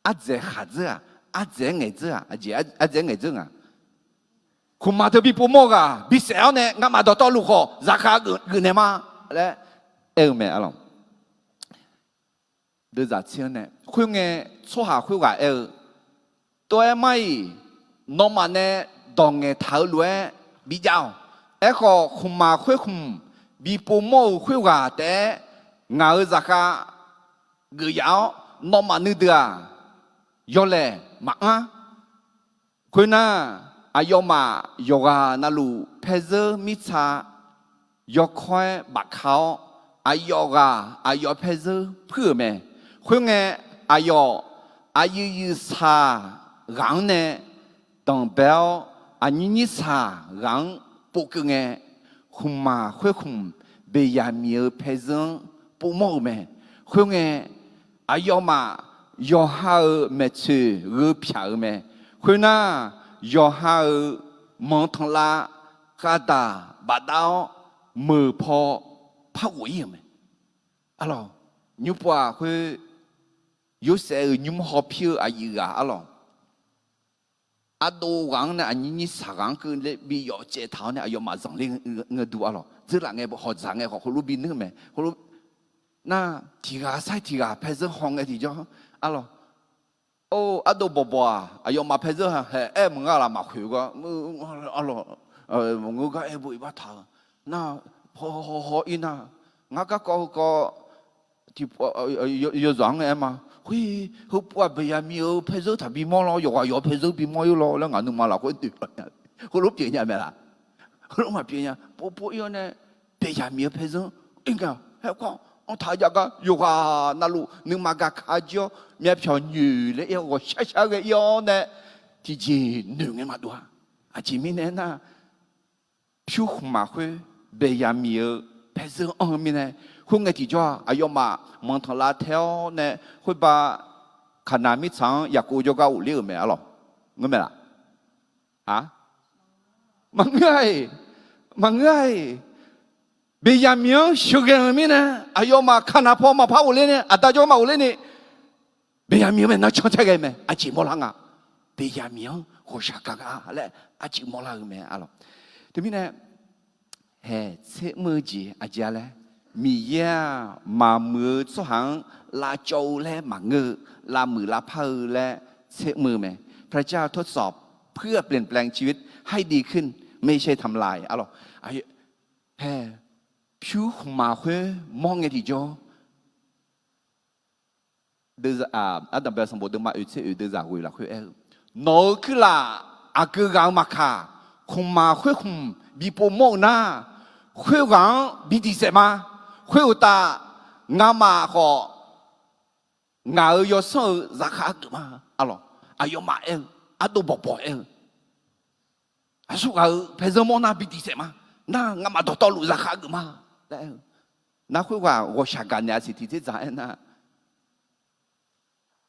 อาเจขาเจอ่ะอาเจไงเจอ่ะอาเจไงเจอ่ะคุณมาเธอบีปูโมกอ่ะบีเซลเนี่ยงั้นมาต่อลูกขอราคาเงินเนี่ยมาแล้วแม่อะไรเดือดจัดเชียวเนี่ยคุยไงชั่วหาคุยว่าตัวไม่น้องมาเนี่ยดองเงเท้าล้วนบีเจ้าขอคุณมาคุยคุณบีปูโมคุยว่าแต่งานราคาเงินยาวน้องมาเนื้อเดือยอเล่มาคุยน่ะอายมาโยกานาลูเพเซอร์มิชา要快把考，要拍摄破咩？会爱要查让呢？当表你查让不个爱，红嘛会红，被亚米尔拍摄不毛咩？会爱要嘛要好没去票咩？会呢要好蒙通啦，嘎达巴刀。mở phò phá quỷ mà, alo, nhung qua hơi, yếu sẽ nhung họ phiêu gì à alo, đồ gắng này anh như sáng gắng cứ lấy bị yếu chế tháo này yếu mà rằng lên người đua alo, tức là nghe họ rằng nghe họ lúc bin nữa mà, họ lúc, na thì gà phải dân hong cái thì cho, alo, đồ bò yếu mà phải dân em nghe là mà khử quá, alo, người cái em bụi bắt thằng na họ ina ngã các có thì yêu rằng em mà hui hụp qua bây giờ miêu phải giữ thằng bị mò lo rồi phải giữ bị mò lo là ngã nung mà là có tuyệt có lúc chuyện nhà mẹ là lúc mà chuyện nhà bố yêu này bây giờ miêu phải giữ应该还讲我睇下个有啊那路你嘛个看着面票女的要我下个要呢ที่จีหนึ่งมาดูอาจีมีเนี่ยนะผิวมาคุยเบียมีเพศอ่อนมีเนี่ยคุยไงที่จ้าอายุมามันทลาเทวเนี่ยคุยบ่าขนาดมิสังอยากกูจะก้าวเลี้ยวไหมอ่ะหรอเงี้ยไหมล่ะฮะมันง่ายเบียมีสุกมีเนี่ยอายุมาขนาดพอมาพาอุเลเนี่ยอาตาจ้ามาอุเลเนี่ยเบียมีเป็นนักช่างใช่ไหมอาจีมอลังอ่ะเบียมีหัวชากากาและอาจีมอลังไหมอ่ะหรอทีนี้เนี่ยเฮ้เชื่อมือจีอาจารย์เลยมีเย่มามือสุหังลาโจและมาเงือลามือลาเพอและเชื่อมือไหมพระเจ้าทดสอบเพื่อเปลี่ยนแปลงชีวิตให้ดีขึ้นไม่ใช่ทำลายอ่ะหรอเฮ้ผิวมาคุยมองไงที่จ้าเดืออาดัมเบลสมบูรณ์มาอุตส่าห์เดือดจากวิลาคุยโนคือละอากูกางมาค่ะคงมาคุยคงบีโปโมน่าคุยกางบีดีเสมาคุยอุตางามาของาอยศรักษาตัวมาอะหรออายุมาอาตัวบ่อยอาสุกาเพศโมน่าบีดีเสมาน่างามาตัวลุรักษาตัวมาแล้วน่าคุยว่า我下个年是第几站呢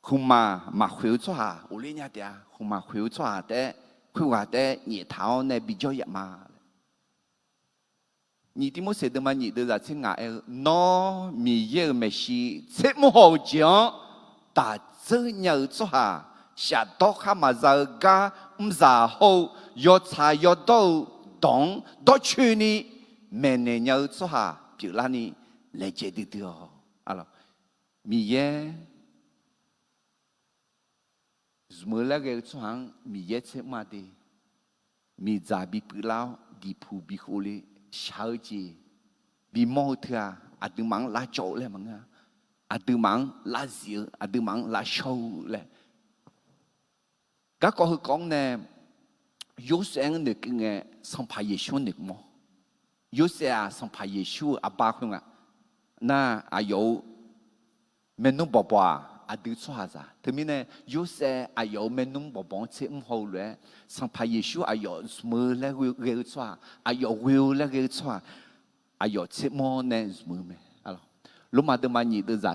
คุณมาคุยจ้าอุลิญาเดียคุณมาคุยจ้าแต่คุยว่าแต่เหตุเขาในบิจอยมา你的么说的嘛？你的在听啊？孬米耶没事，这么好讲，但这鸟做下下到他嘛在家唔在好，要查要到懂到去呢，明年鸟做下，比如那呢来接的掉，啊了，米耶。Semula ke tuang mi yet mati mi zabi pulau di pu bi khole shao ji bi mo thia adu mang la chou le manga adu mang la zia adu mang la show le các con con nè yếu sang được cái nghe sang phải Giêsu được mo yếu sang sang phải Giêsu à ba không à na ayo menu baba adu chua za thế mình này yếu sẽ ayo menu baba chế hậu lẽ sang phải Giêsu ayo smơ là ghê chua ayo will là ghê chua ayo chế mo nè smơ mẹ alors lúc mà tôi mà nhìn tôi giả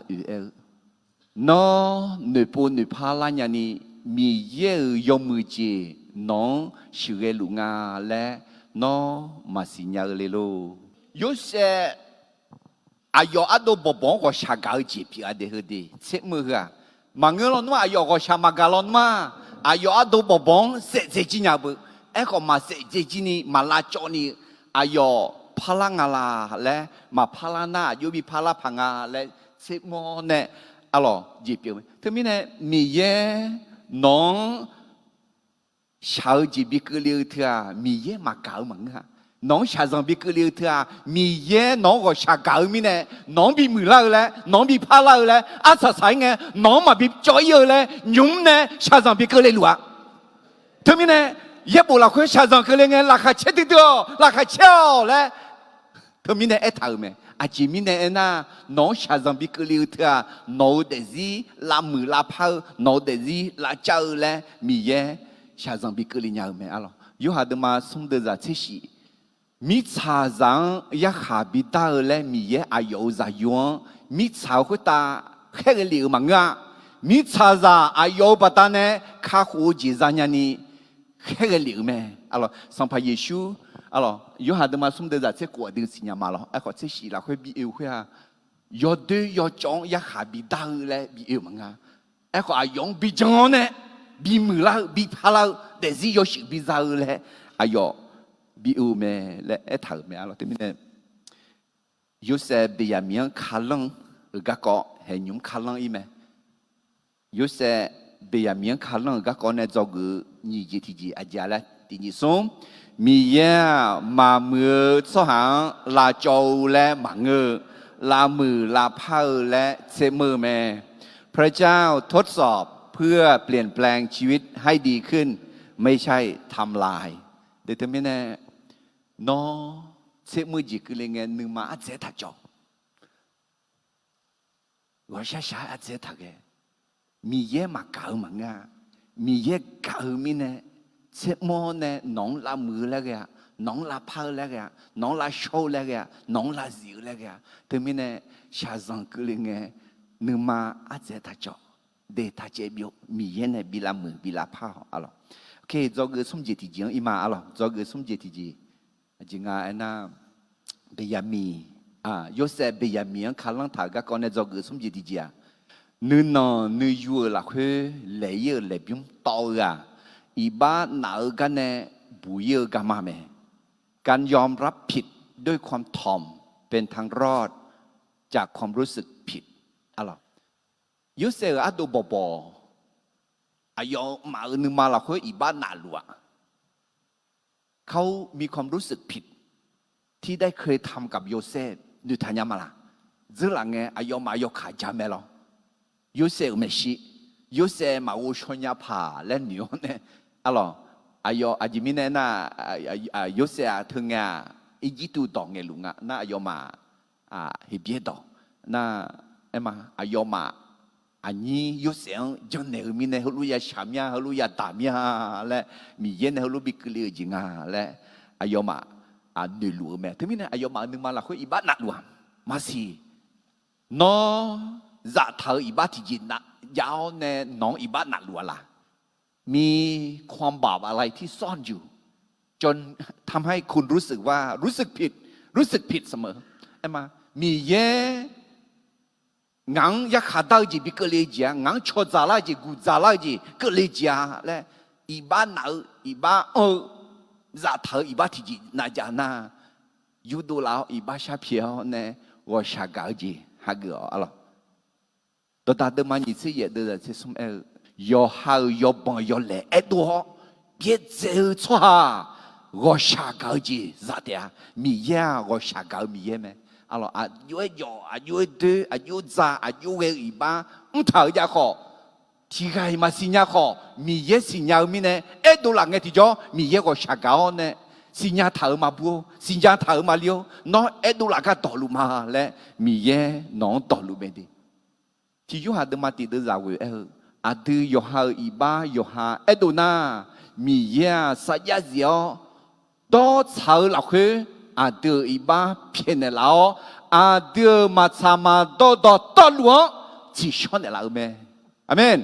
nó nửa po nửa pa la nhà ni mi ye yom mười chi nó sự ghê lũ nga lẽ nó mà xin nhớ lên lô yếu sẽ ayo ado bobon ko shagal ji pi ade hede che mu ga mangelon ma ayo ko shamagalon ma ayo ado bobon se ji nya bu e ko ma se ji ni ma la cho ni ayo palangala le ma palana yo bi pala phanga le che mo ne alo ji pi thế mi ne mi ye nong shao ji bi ke liu thia mi ye ma gao mang haน้องชาจังบิกเลียเถอะมีเย่น้องก็ชาเก่ามีเนี่ยน้องบีมือเล่าแล้วน้องบีพาเล่าแล้วอาศัยไงน้องมาบีจ่อยเยอะเลยยุ่งเนี่ยชาจังบิกเลียหลัวเธอมีเนี่ยเย่บุหลาคนชาจังเกลียไงราคาเช็ดตัวราคาเช่าแล้ว เธอมีในเอถาไหมอาจีมีในน่ะน้องชาจังบิกลิวเธอน้องเดซีลามือลาพาน้องเดซีลาเจ้าแลมีเย่ชาจังบิกลิญาไหมอะล่ะยูหาดมาสมเด็จเชชีมีชาจังยาขาบิดาแลมีเย่อายุจายวนมีชาวคุตาแค่เลี้ยวมังงะมีชาจาอายุปัตตาเนข้าหูจีจานยานีแค่เลี้ยวไหมอะล่ะสัมภาเยซูalors yo ha de ma sum de za che ko de sinya ma lo a ko che shi la khwe bi e khwe ha yo de yo chong ya ha bi da le bi e ma nga a ko a yong bi jong ne bi mu la bi pha la de zi yo shi bi za le a yo bi e me le e tha me a lo te mi ne yo se bi ya mian kha lang ga ko he nyum kha lang i me yo se bi ya mian kha lang ga ko ne zo gu ni ji ti ji a ja la ti ni somมีเย่มามือสหังลาโจและหมังเงอลามือลาเผาและเซมือแม่พระเจ้าทดสอบเพื่อเปลี่ยนแปลงชีวิตให้ดีขึ้นไม่ใช่ทำลายเดี๋ยวไม่แน่นอเซมือจีคือเรื่องเงินหนึ่งมาอาเจทักจอว่าช้าอาเจทักเอมีเย่มาเก่ามังงามีเย่เก่ามีเน่เช็ดมอเนี่ยน้องลามือแล้วแกน้องลาพาแล้วแกน้องลาโชว์แล้วแกน้องลาซิวแล้วแกถึงมีเนี่ยชาซังก็เลยไงนึกมาอาจจะทักจอเดทักเจ็บอยู่มีเย็นเนี่ยบิลามือบิลาพาอ๋อโอเคจอกสมเจติจีอีมาอ๋อจอกสมเจติจีจริงอ่ะนะเบียมีโยเซเบียมีข้าลังถากก่อนเนี่ยจอกสมเจติจีนึกนอนนึกอยู่ละคือเลยเยอะเลยบิ่มโตอ่ะอีบ้าหนาวกันแน่บุยเยอะกันมาแม่การยอมรับผิดด้วยความถ่อมเป็นทางรอดจากความรู้สึกผิดอะไรยูเซอร์อัดบอบอายอมาหนึ่งมาละเขาอีบ้าหนาลัวเขามีความรู้สึกผิดที่ได้เคยทำกับโยเซฟดูทันยามาละซึ่งหลังไงอายอมายอขาจามเมลโยเซฟไม่ชีโยเซฟมาอุชญาผาและเหนียวเนี่ยอะไรอายออาจิมิเนน่าโยเซฟถึงอ่ะอีจิตูดองเงลุงอ่ะน่าอายอมาฮิเบียดอน่าเอ็มอายอมาอันนี้โยเซฟจังเนอมีเนฮลุยาชามยาฮลุยาตามยาและมีเย็นฮลุบิกลีจิงาและอายอมาเดือดลัวแม่ถึงมีเนอายอมาหนึ่งมาละคุยอีบ้านหนักลัวมาสินอจะเธออีบ้านที่ยินนะยาวแน่น้องอีบ้านหนักลัวล่ะมีความบาปอะไรที่ซ่อนอยู่จนทำให้คุณรู้สึกว่ารู้สึกผิดเสมอไอ้มามีเย่งังยักขาดจีบิกเลจีงังชดจาลาจีกูจาลาจีก็เลจีและอีบ้านหนาวอีบ้านจะเธออีบ้านที่จีน่าจะน่ายูดูแล้วอีบ้านชาเพียวเนี่ยว่าชากาจีฮักเกออะไรตัวตาเดิมมันยิ่งเสียเดินเสียสมยอหายอบังยอเล่ไอตัวเบียดเจ้าชัวว่าชากาจีจะเดียมีเย่ว่าชากามีเย่ไหมalors à yo à yo deux à yo za à yo iba thở ra khó thì cái mà sinh nhá khó mi ye sinh nhá mi nè ấy đồ là nghe thì cho mi ye có sạc gạo nè sinh nhá thở mà bu sinh nhá thở mà liêu nó ấy đồ là cái tỏ lù mà lẽ mi ye nó tỏ lù bên đi thì yo hà đâm mà thì đưa ra về à đưa yo hà iba yo hà ấy đồ na mi ye sa ya diao đó thở là khứ à đưa iba phiền này lão à đưa mà cha mà đo lúa chỉ cho này lão mẹ amen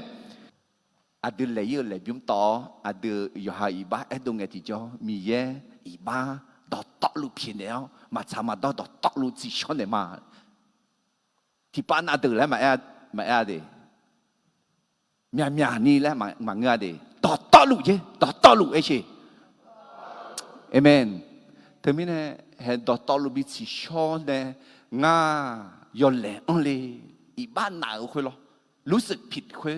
à đưa lấy biếng to à đưa yo iba ấy đâu nghe thì cho mi ye iba đo lúa phiền này mà cha mà đo lúa chỉ cho này mà thì ban à đưa lại mà đi mẹ ni lại mà nghe đi đo lúa chứ đo lúa ấy chứ amen thế mình hiện đó tao lúc bị chỉ cho nè ngàยอแหล่อันเลยอีบ้านหนาวคุยหรอรู้สึกผิดคุย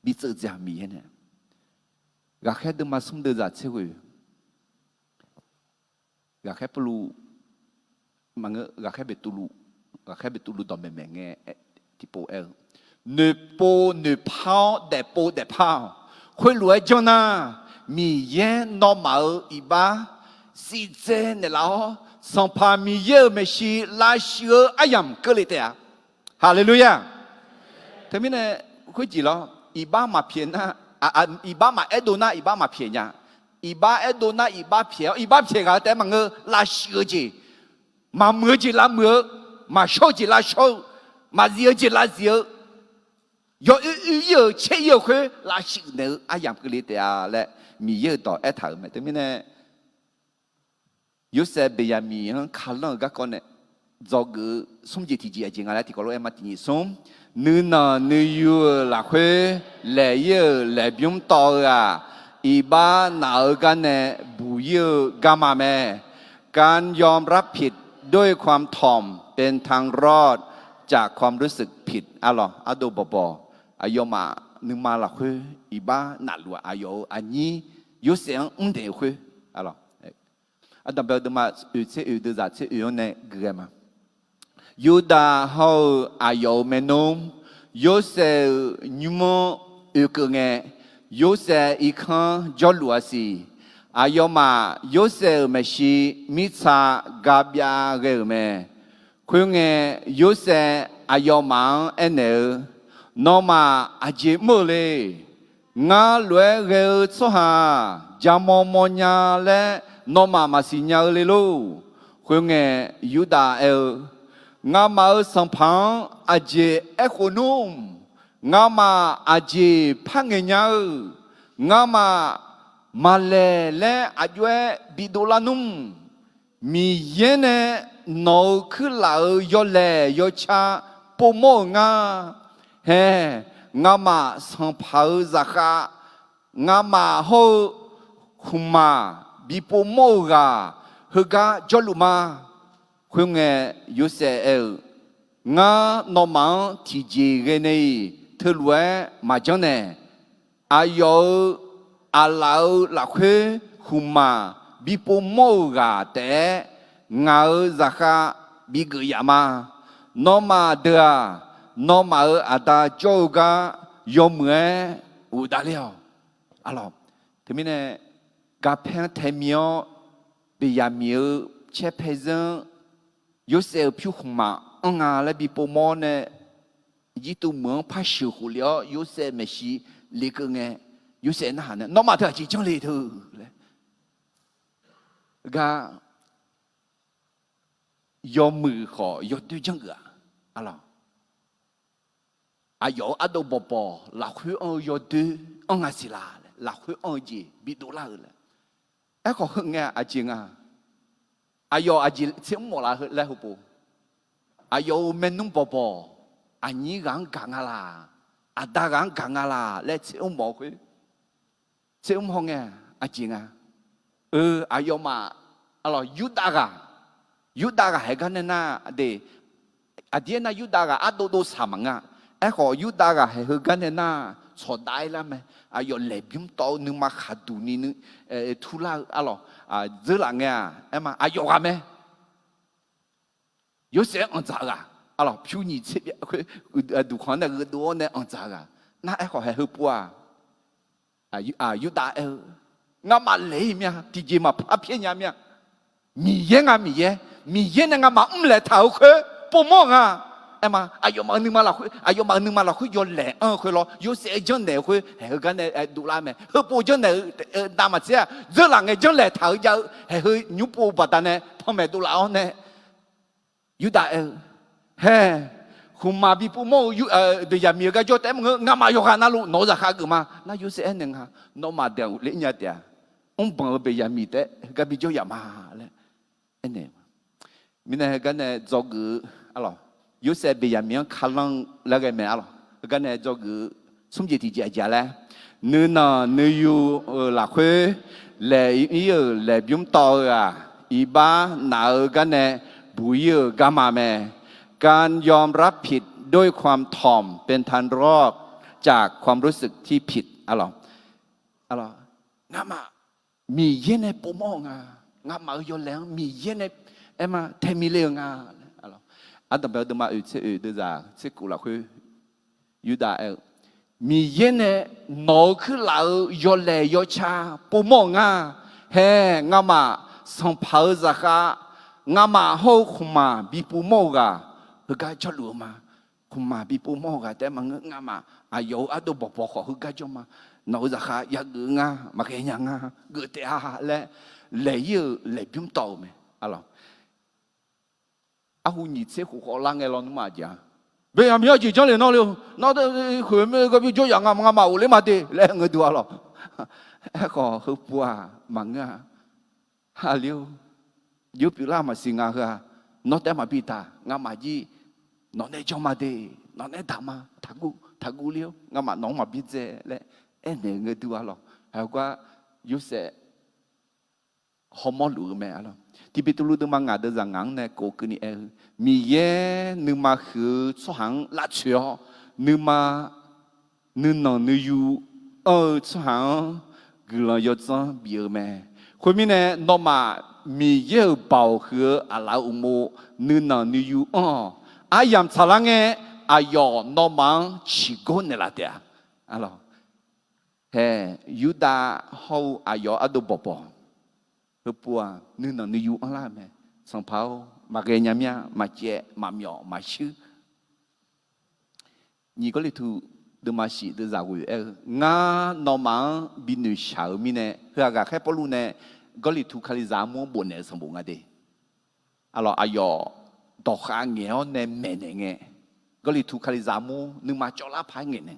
มีเจอจามีเนี่ยอยากแค่เดินมาสมเด็จเชื่ออยากแค่ปลูมังอยากแค่เบ็ดตุลูตอนแม่เงี้ยที่โปเอลเนื้อพาวเดพาวคุยรวยจังนะมีเย็นนอมาอีบ้า是真的啦，上怕米耶没是拉西尔阿样格里的呀，哈利路亚。他们呢会记了，一把马骗呐，一把马埃多纳，一把马骗呀，一把埃多纳，一把骗啊，但嘛个拉西尔节，马么节拉么，马小节拉小，马热节拉热。有切有会拉西呢，阿样格里的呀嘞，米耶到埃头嘛，他们呢。有些别人米看了个讲呢，这个送节体节经啊，来提高了，嘛提送，你那你有哪会来有来不用到啊？一般哪个呢不有干嘛咩การยอมรับผิดด้วยความถ่อมเป็นทางรอดจากความรู้สึกผิดอะหรออะดูบอายมานึมาละคุอีบ้าหนาลัวอายอันนี้有เสียงเดียวคุอะหรออันดับเดิมมาอุเสอุดจัดเสอุเนี่ยเกลือมายูดาเขาอายเมนุมยูเสนิมอุกเงยูเสอีขังจอลัวสีอายมายูเสเมชีมิซากาบยาเกลเมคุยเงยูเสอายมังเอเนนอมาอาเจมุเลยงาลวยเกลสหาจามมอญาและนมามาสิญญาเลยลูคุยเงยูดางามาสัมพังอาเจเอโคนุมงามาอาเจพังเงียงามาเลและอาจวยบิโดลานุมมีเยเนโนคือลายอเลยอชาปโมงาเฮงามาสัมพังจักงามาโฮคุมาบีโปโมกาฮกาจอลุมาคุงเงยูเซงานอมังทีเจเกเนเทลเวมาจังเนอายออาลาวลักเฮคุมาบีโปโมกาแต่งาจักาบีกยามานอมาเดานอมาอาตาโจกายอมเงอุดาเลียวอะลอทีนี้เนี่ยกาเพงเทมิโอเบียมิโอเชเพซนยูเซลพิวหมางาและบีโปมอนเนี่ยยี่ตัวเมืองพาชิวหูเลียวยูเซเมชีลีกเงยูเซน่าเนี่ยน้องมาเถอะจีจังเลยเถอะเลยกายอมือขอยอด้วยจังเกออะไรอายออดบปอหลักคืออยอด้วยงาศิลาหลักคือจีบิดูลาเลยไอ้ขอหึงไงอาจิงอ่ะอายออาจิเสียงหมดละแล้วหูปูอายอเมนุ่มปอปออันนี้กังกังอะไรอาดากังกังอะไรแล้วเสียงหมอคือเสียงหงไงอาจิงอ่ะอายอมาอะไรยุดากะให้กันเนี่ยนะเดอดีนะยุดากะอาโดสามังอ่ะไอ้ขอยุดากะให้กันเนี่ยนะชดได้แล้วไหมอายอเล็บยุ่งโตนึงมาขัดดูนี่นึงทุลาอะไรเจอหลังเนี่ยไอ้มาอายอกันไหม有些安咋个？啊咯，譬如你这边杜康那个多呢安咋个？那还好还好不啊？有大我嘛累咩？弟弟嘛怕骗人咩？米烟那我嘛唔来头去，不忙啊！哎嘛，有嘛你嘛落去，有嘛你嘛落去要来去咯，有些将来去，係嗰啲杜拉咩？佢報將來打乜嘢？這人嘅將來頭就係去牛報不但呢，他咪杜拉呢？有大嘿，คุณมาบีปุ่มอยู่เดี๋ยวมีก็จะแต่มึงงามาอยู่ข้างนั่นลูกน้องจะข้ากูมาน่าอยู่เสียหนึ่งฮะน้องมาเดี๋ยวเลี้ยงเดี๋ยวบังเบียมีแต่ก็บีจะยามาเลยอันนี้มีเนี่ยกันเนี่ยจอกอะไรอยู่เสียเบียมีข้าลังแล้วก็ไม่อะไรกันเนี่ยจอกสมจิตที่จะจะเลยเนื้อเนื้ออยู่หลักคุยเลยบิมต่ออีบ้าหนากันเนี่ยบุยกามาแม่การยอมรับผิดด้วยความถ่อมเป็นทางรอดจากความรู้สึกที่ผิดอะไรงามามีเย็นในปมองงามาอยู่แล้วมีเย็นในมาเทมิเลงอะไรอันดับเดิมมาอุตส่าห์เดือดสิกุลาคือยูดามีเย็นในโนคือเราอยู่แล้วอยู่ชาปมองเฮงามา song phao ra ka ngama ho khuma bi pu mo ga ga cho lu ma khuma bi pu mo ga te ma ngama ayo ado bo bo ko ga cho ma no ra ka ya gu nga ma ke nya nga gu te ha le yu le bim to me alors a hu ni che khu ko lang e lo ma ja bây giờ mình chỉ cho lên nó luôn nó khởi mới cái việc cho rằng ngàm màu lấy mà đi lấy người đùa rồi có hư bùa mà ngà hà liu giúp bị làm mà xin ngà ha nó để mà bị ta ngàm mà gì nó để cho mà đi nó để thằng mà thằng gu liu ngàm mà nó mà bị dễ lấy em này người đùa rồi hay quá giúp sẽ không mong lừa mẹ rồiที่ไปตุลุตมังงาเดจังงังเนี่ยโกกนี่มีเย่นึมาคือสหังละเชียวนึมานึนนนึยูสหังกุลยศเบียแม่คนมีเนี่ยนมามีเย่เบาคืออะไรอุโมนึนนนึยูอายามชาลังอายอนมังชิโกเนี่ยละเดียอะไรเฮ้ยูดาเขาอายออดูบอบhứa bùa nương nương nương yuan la mẹ sang phao mà cái nhà mía mà chè mà nhỏ mà chữ nhị có lẽ thu đưa mà xí đưa ra quỷ ngã nó mang bị nữ xảo mi nè hứa cả khách bao lu nè có lẽ thu khai giá mua buồn nè sang buồn ngay đi alo ayo đọc khá nghèo nè mẹ nè nghe có lẽ thu khai giá mua nhưng mà cho lá phái nghe nè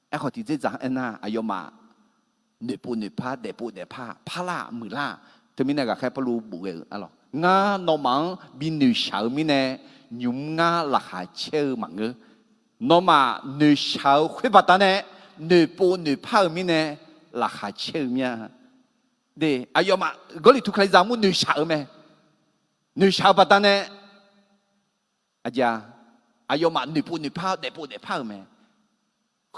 ai họ thì dễ dàng anh à ayo mà nửa bu nửa pa để bu để pa la mười la thế mình này cả khai palu bù cái alo ngã nó mang bin nữ xảo mình nè nhúng ngã là hà chơi mà ngơ nó mà nữ xảo khuyết bát nè nửa bu nửa pa mình nè là hà chơi mía để ayo mà có lẽ thu khai giá mua nữ xảo mẹ nữ xảo bát nè aja ayo mà nửa bu nửa pa để bu để pa mẹ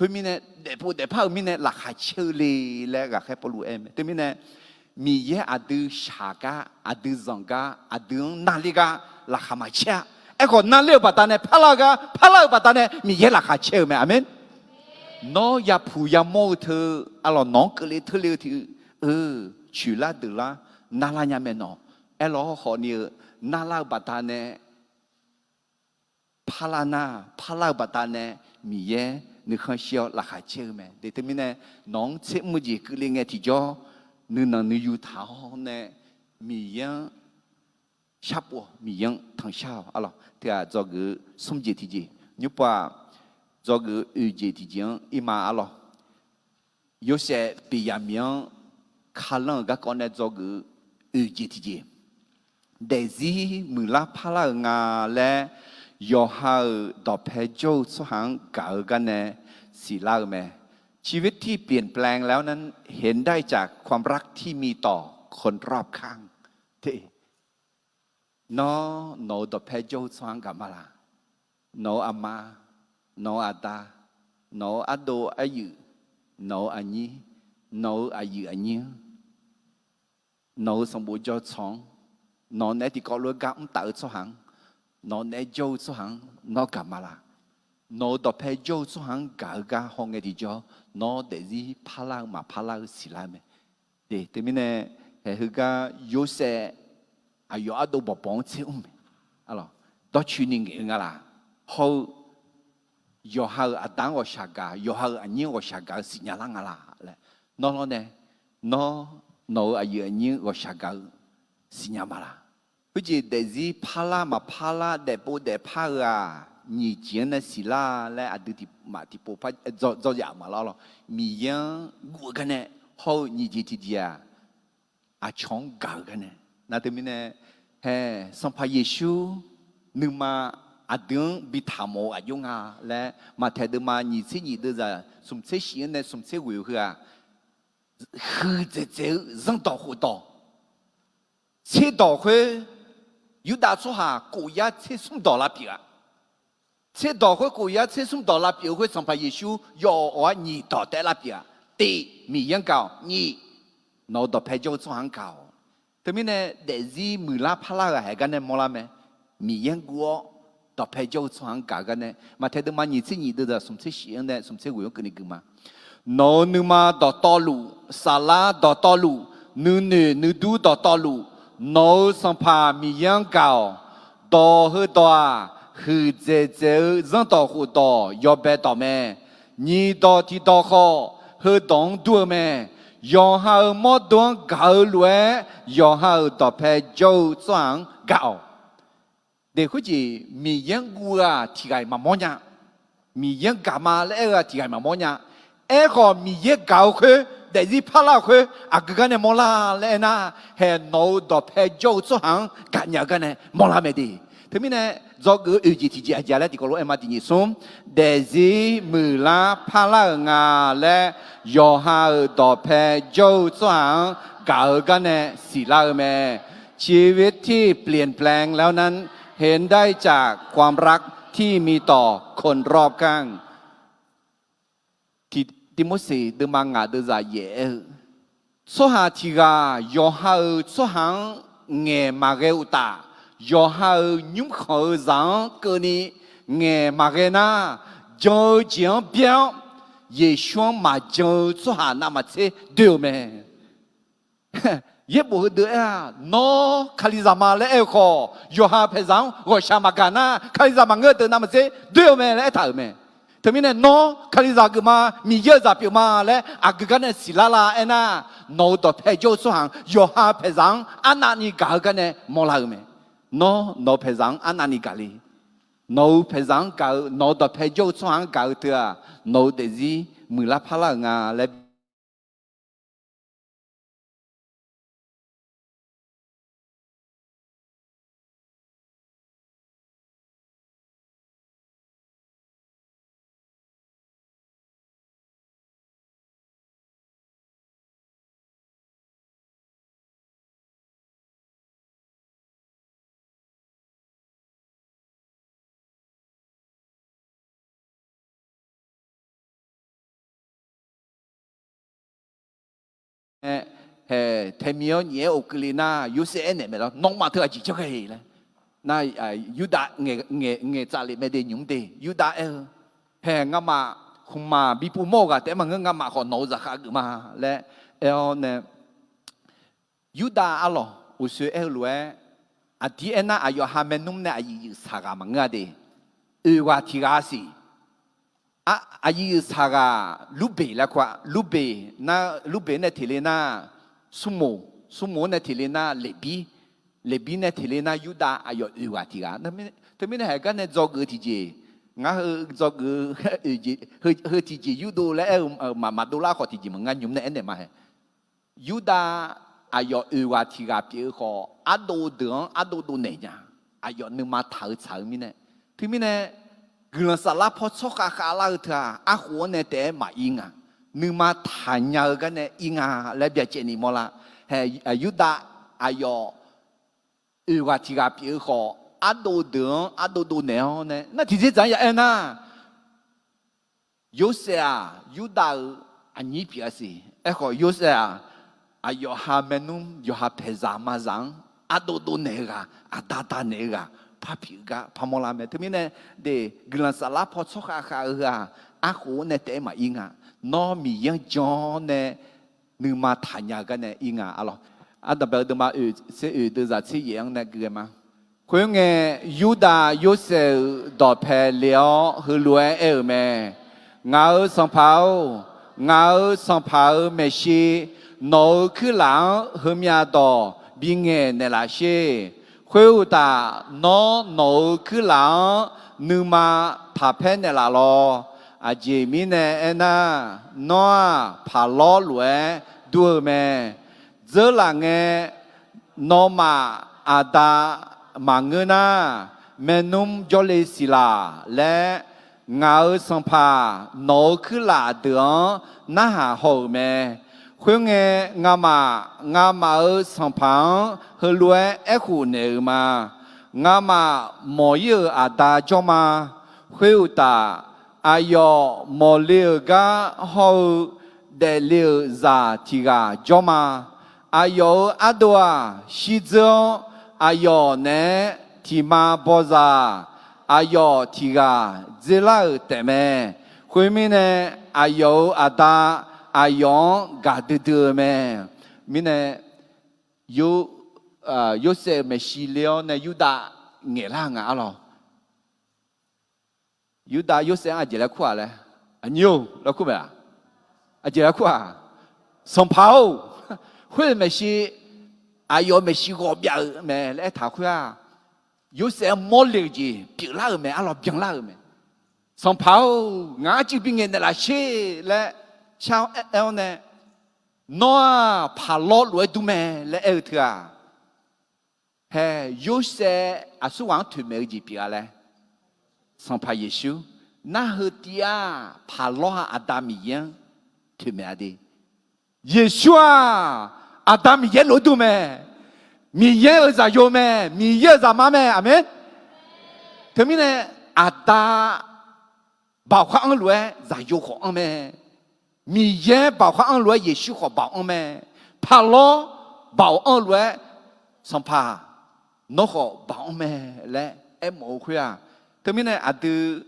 คุยมีเนี่ยเด็กผู้เด็กพ่อมีเนี่ยหลักหาเชื่อเลยแล้วก็แค่ปลุกเอ็มแต่มีเนี่ยมีเยอะอดีชากาอดีจังกาอดีนาฬิกาหลักหามาเชื่อไอ้คนนั่นเลี้ยวปัตตาเนี่ยพลังปัตตาเนี่ยมีเยอะหลักหาเชื่อไหมอาเมนน้องอย่าพูดอย่าโม้เธออะไรน้องก็เลยเธอเลี้ยวที่ชื่อละเดือละนาลาเนี่ยไม่น้องไอ้เราขอเนี่ยนาลาปัตตาเนี่ยพลังปัตตาเนี่ยมีเยอะนึกข้าเชียวหลักหาเชื่อไหมเดี๋ยวที่มีเนี่ยน้องเชื่อมือจีคือเรื่องไงที่จ่อนึกนั่งนึกอยู่ท้าเนี่ยมียังชับวมียังทางเช้าอะไรที่อาจจะคือสมจิตที่จีนึกว่าจะคือจิตที่จีอีมาอะไร有些比亚明可能个讲呢จะคือจิตที่จีแต่ที่มือละพลังงานและยอหาดอกเพชรโจสหังเก่ากันเนี่ยสีลาไหมชีวิตที่เปลี่ยนแปลงแล้วนั้นเห็นได้จากความรักที่มีต่อคนรอบข้างที่น้อดอกเพชรโจสหังกับมาละน้ออามาน้ออาตาน้ออาโดอายุน้ออันนี้น้ออายุอันนี้น้อสมบูรณ์จอดสองน้อในที่ก่อรู้กันต่างสหังnó nè dâu số hàng nó cả mà là nó đọc phải dâu số hàng cả hông nghe thì cho nó để gì phá lang xí lại mẹ để từ mình nè hệ hư cả yếu sẽ yếu ở đâu bỏ bóng chế mẹ alo đó chuyện này nghe là hậu yếu hậu ở đằng ở xa cả yếu hậu ở nhiều ở xa cả xí nhà lang là nó nè nó ở yếu nhiều ở xa cả xí nhà mà là bây giờ để gì phá mà để bố để phá à nhị chiến là xí la lại ở đây thì mà thì bố phá do giả mà lo mi yang ngủ cái này hậu nhị chiến thì gì à chong gạo cái này na từ mình này he xong phá Giêsu nhưng mà ở đường bị thảm mộ ở dung à lại mà theo đường mà nhị chiến nhị đưa ra sum chế xí này sum chế quỷ hư chế dân đỏ hồ đỏ chế đỏ hơi有大处哈，国家车送到那边啊，车到会国家车送到那边会上派耶稣要我你到在那边啊，对，米样高你，拿到派就做很高，对面呢，但是米拉帕拉个还干呢冇啦咩，米样高到派就做很高个呢，嘛睇到嘛你的送车线呢，送车会用跟你个嘛，拿你嘛到道路，沙拉到道路，你都到道路。nô sang pa mi yang cao to hư to hư dễ dễ dân to hư to yo bé to mẹ ni to thì to khó hư đông đua mẹ yo ha mò đông gạo lúa yo ha to pe châu soang gạo để khu chỉ mi yang gua thì cái mà mò nhá mi yang gà mà lẽ thì cái mà mò nhá khó mi yang gạo khơi để gì phá la khơi cái này mò la lẽ na hè nấu to pe châu soang cả nhà cái này mò la mẹ đi thế mình này do cái gì thì chỉ là thì có lỗi em mà thì nhỉ xuống để gì mưa la phá la ngà lẽ yo ha to pe châu soang cả cái này xì la mẹ ชีวิตที่เปลี่ยนแปลงแล้วนั้นเห็นได้จากความรักที่มีต่อคนรอบข้างที่ติโมธีเดมังงาเดซาเยโซฮาทิกายอฮาโซหังเงมาเกอุตายอฮายุมขอจังเกนี่เงมาเกนาจอเจียงเปียวเยชวงมาจอโซฮานามาเซเดียวแม่也不得啊，喏，卡里扎马来爱好，约哈培养我下马干呐，卡里扎马我得那么些，对没来谈没？他们呢，喏，卡里扎个嘛，米耶扎表嘛来，个个呢是啦啦哎呐，喏到培教所行，约哈培养，那你搞个呢莫来没？喏培养，那你搞哩？喏培养搞，喏到培教所行搞的啊，喏得是米拉帕拉啊来。เทมีอเนี่ยโอกลีน่ายูเซนเนี่ยไม่รู้น้องมาเธอจีจะเคยเลยน่ายูดาเงจ่าเลยไม่ได้ยุ่งดียูดางามาคุมาบิปูโมกะแต่มันงามาขอโนจะขาขึ้นมาและเนี่ยยูดาอะหรออุษย์รวยอาทิตย์น่ะอายุฮาเมนุ่มเนี่ยอายุสากามังกะดีว่าที่กาสีอายุสากาลูเบละกว่าลูเบเนี่ยทีเลน่าสุโมเนี่ยทีเลน่าเลบีเนี่ยทีเลน่ายูดาอายุว่าที่กาแต่ไม่ได้กันเนี่ยจอกือที่เจงั้นจอกือที่เจยูดูแล้วมาดูล่าขอที่เจมันงั้นยุ่งเนี่ยมายูดาอายุว่าที่กาเปียขออาดูเนี่ยอายุนึงมาถ่ายมิเนี่ยที่มิเนี่ยกลุ่มสารพัดชกขาลาเถอะหัวเนี่ยแต่มาอิงนึกมาถ่ายยากันเนี่ยอิงและเบียเจนี่มอละเฮยุดาอายุว่าที่กับพี่ขอดูเนี่ยนั่นที่จะยังไงนะยูเซียยูดาอันนี้พี่สิขอยูเซียอายุฮาเมนุมยูฮาเพซามาจังดูเนี่ยตาเนี่ยพาผิวกะพามอลาเมทมิเนี่ยเดกลันสาลาพอชกอาหูเนี่ยแต่มาอิงน้อมียังจอเนี่ยนึกมาถ่ายยากันเนี่ยอิงอะไรดับเบิลดมาเสียดูจากที่ยังเนี่ยเกี่ยมาคุยงยูดายูเซดอเพเลียวฮือรวยแม่เงาสังเผาเมชีโนคือหลังฮือมีดอบิงเงเนลาเช่คุยตาน้อโนคือหลังนึกมาผ่าเพนเนลาลออาเจมิเนน่าน้อผ่าล้อหลวยด้วยแม่เจอหลังน้อมาอาดามังเงินาแม่นุ่มจอเลสิลาและเงาสังผาโนคือหลาเดือน่าหาโหแม่คุยงามาสังพังเฮลวยหูเนมางามาโมยอาดาจอมาคุยตาอายอโมเลียกาฮอเดเลียซาทิกาจอมาอายออาดัวชิจออายอเนทิมาบอซาอายอทิกาเจลาเตเมคุยมิเนอายออาดาอายองกาดเดือแม่มิเนยู有些没洗了呢，犹大眼啦啊咯，犹大有些阿姐来哭啊嘞，啊牛来哭没啊？阿姐来哭啊，上跑，会没洗，啊有没洗过表没来他哭啊，有些没力的，别拉没啊咯，别拉没，上跑，俺这边人来洗来，像呢。nó phá lót lối tụi mẹ lẽ ở thưa à hè yêu sẽ à số vắng tụi mẹ gì bia lẽ sang phá Giêsu na hơi tia phá lót Adam yên tụi mẹ đi Giêsu à Adam yên lối tụi mẹ mi yên ở在有mẹ mi yên在妈mẹ amen thế mình này Adam bảo khoan lối在有khoan mẹ mi yên bảo khoan lối Giêsu họ bảo mẹ phá lót bảo lối sang phá nó họ bảo mẹ lẽ em mồ khuya thế mình này à từ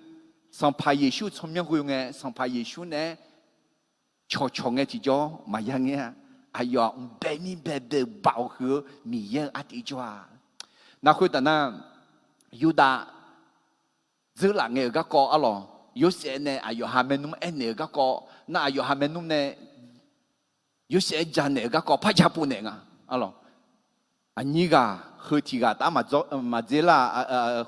sang phá Giêsu trong miệng khuya nghe sang phá Giêsu này cho nghe thì cho mà yang nghe ai yo bé mi bé bé bảo hứa mi yên à thì cho na khuya na Yuda giữ lại nghe các co alo yếu sẽ này ai yo ham nôm em này các co na ai yo ham nôm này yếu sẽ gian này các co phải chấp bu này alo anh niga hơi thì gà ta mà dễ là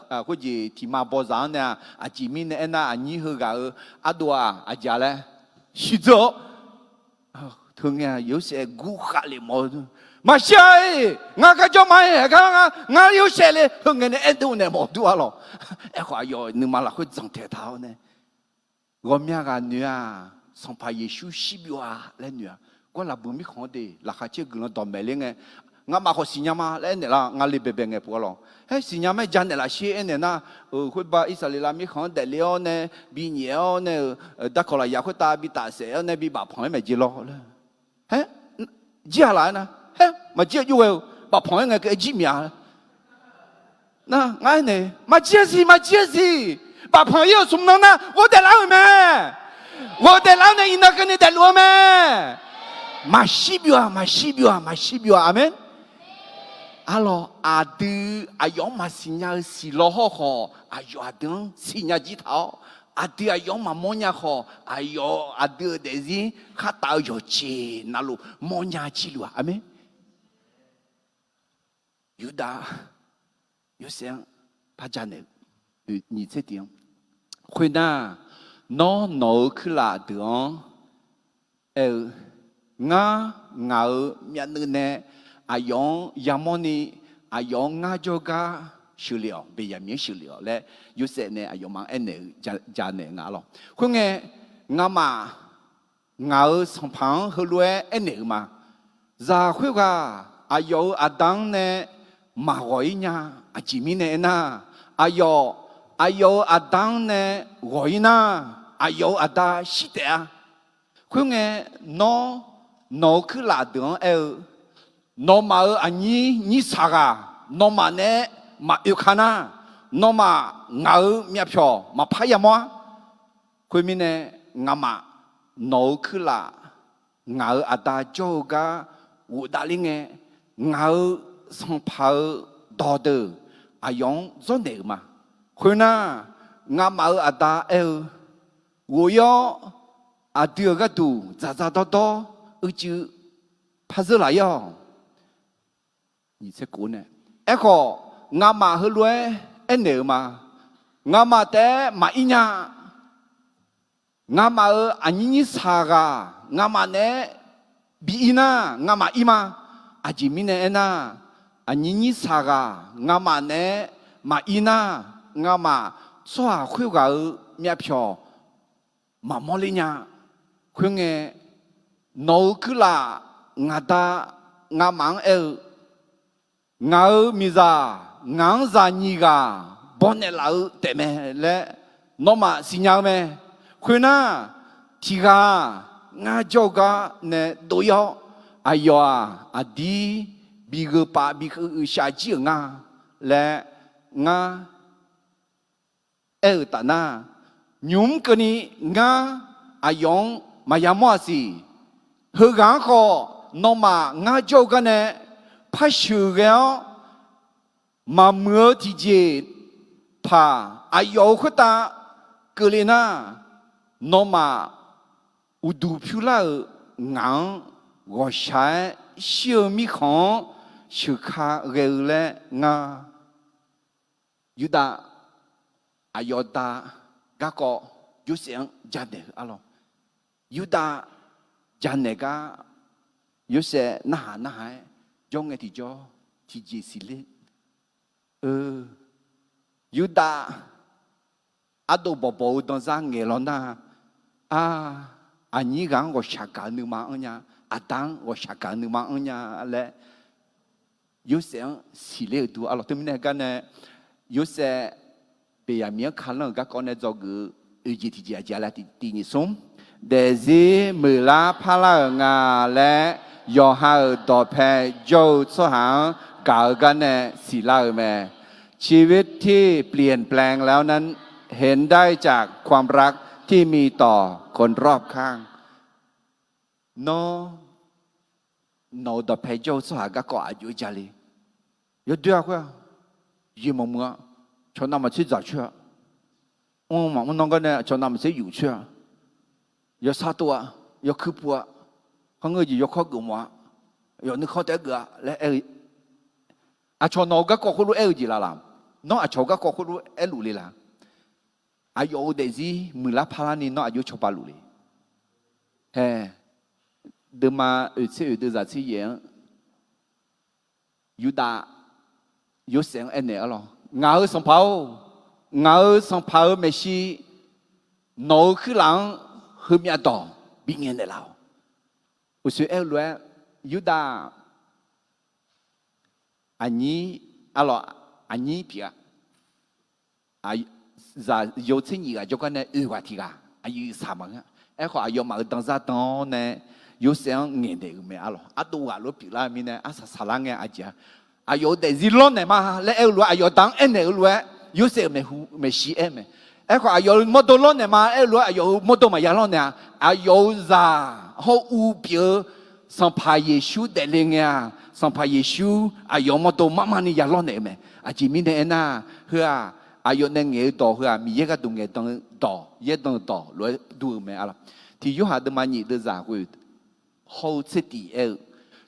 cái gì thì mà bao giờ nè chỉ mình nè na anh ni hơi gà đua giá lẽ xí chỗ thường nghe yếu sẽ gu khá liền mà sai ngã cái chỗ mày ngã yếu sẽ lên thường nghe nè đâu nè một đua lo em hỏi rồi nhưng mà là cái dòng thể thao nè gom nhà gà nữa xong phải Giêsu xí biểu lên nữa có là bữa mi khó đi là khai chiếc gương đòn bể lên nghe ngã mà họ xin nhà mà lên này là ngã li bể bể nghe bữa lo hey xin nhà mấy dân này là xí này na khuyết ba Israel mi khó để liao nè bị nhiều nè đã có là nhà khuyết ta bị tạ sẽ nè bị bà phong mấy gì lo hey chia lại nè hey mà chia yêu bà phong nghe cái gì miệng na ngay này mà chia gì bà phong yêu sung năng na tôi để lão mẹ tôi để lão này ina cái này để lão mẹ mà xí biểu amen alo adu ayong masinya si loho ho ayo adeng sinya jitao adu ayong mamonya ho ayo adu dezi khatao yo chi nalu monya chi lu amen Yuda yo sang pajane ni ce diang hui na no no khla deong nga ngao mian ne ayong yamoni ayong nga joga xử liệu bây giờ miếng xử liệu lẽ yêu sẽ này ayong mang anh này gia này ngã lo không nghe ngã mà ngã song phẳng hơi lue anh này mà ra khuyết à ayong Adam này mà gọi nha chỉ mình này na ayong Adam này gọi na ayong Adam sĩ à không nghe nó cứ là đường nó mà anh ni saga nó mà nè mà yêu khana nó mà ngầu miệp cho mà phải ya mua khuyên mình nè ngắm mà nó cứ là ngầu ở ta cho ga u đã linh nghe ngầu xong phao đỏ đờ ayong zo nè mà khuyên na ngắm mà ở ta u yo à đưa cái tủ za đó chứ phá dữ lại yo你这股呢？哎个，俺妈和罗哎牛嘛，俺妈的嘛一样，俺妈俺你啥个？俺妈呢比一呢，俺妈一嘛，阿吉米呢那，俺你啥个？俺妈呢嘛一呢，俺妈做会个面票，嘛莫哩呀，会个脑壳啦，俺的俺忙ngao miza ngang za ni ga bonne lau te me le no ma sinya me khuna ti ga nga jo ga ne do yo ayo adi bi ge pa bi ge sha ji nga le nga ta na nyum ke ni nga ayong ma ya mo si he ga kho no ma nga jo ga ne 怕受了，嘛没体检，怕哎呦可大，个人呐，那么有毒票啦，硬我晒小米糠，小卡热嘞啊，有的哎呦的，那个有想家的阿咯，有的家那个有些那还。trong ngày thì cho thì gì xí lên yêu ta đồ bỏ bỏ dans ra nghề lo na anh nhỉ gang có sạc cả nước mà anh nhá tăng có sạc cả nước mà anh nhá lẽ yêu sáng xí lên tu alo tôi mình cái này yêu sẽ bây giờ miếng khăn là các con này cho cái gì thì giờ là thì nhỉ sống để gì mưa lá pha lá ngà lẽยอหาต่อแพ้โยสหางกล่าวกันเนี่ยสีเล่าแม่ชีวิตที่เปลี่ยนแปลงแล้วนั้นเห็นได้จากความรักที่มีต่อคนรอบข้างโนต่อแพ้โยสหางก็อายุจารี有对啊会啊一模模从那么去找去我那个呢从那么去有去有啥多啊有科普啊เขาเงยอยู่ข้อกลุ่มวะอยู่นึกเขาแต่เกลือและอาชนก็คนรู้จีละล่ะน้องอาชก็คนรู้รู้เลยล่ะอายุเด็กสิมือละพารานี่น้องอายุชอบปารู้เลยเฮ้เดิมมาเชื่อเดิมจะเชื่ออยู่ด่าอยู่เสียงเนี่ยหรองาสัมภาไม่ใช่โน้คือหลังคือมีต่อบินเงินได้แล้ว我说哎，罗有的，你阿罗你别，在有钱人个就讲呢话题个，有啥么个？哎，话有嘛当啥当呢？有想眼的没阿罗，都阿罗别啦面呢，啥啷个家？有的是老呢嘛，来哎罗有当哎呢罗，有些没西哎没。哎，话有么多老呢嘛？哎罗有么多嘛呀老呢？有啥？好无标上怕耶稣带领呀，上怕耶稣有么多妈妈你也老呢没？前面的那呵有那眼道呵米一个东眼当道，一当道来都没啊了。提有下的嘛你的咋会好吃点哎？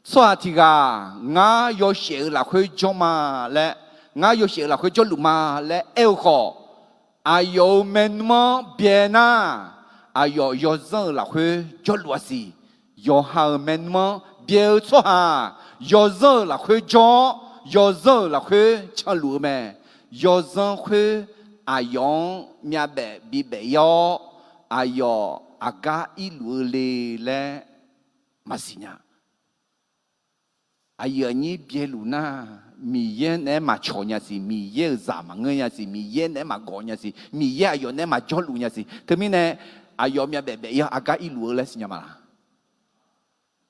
说提个我有些啦会做嘛嘞，我有些啦会做路嘛嘞，哎好，有没么别呐？有人啦会做路事，有好没么别错哈，有人啦会做，有人啦会吃路没，有人会用面白比白药，有个一路嘞嘛是呢。你别路那，米耶那嘛巧伢是，米耶咋嘛个伢是，米耶那嘛高伢是，米耶有那嘛叫路伢是，特别呢，有面白白要个一路嘞是伢嘛啦，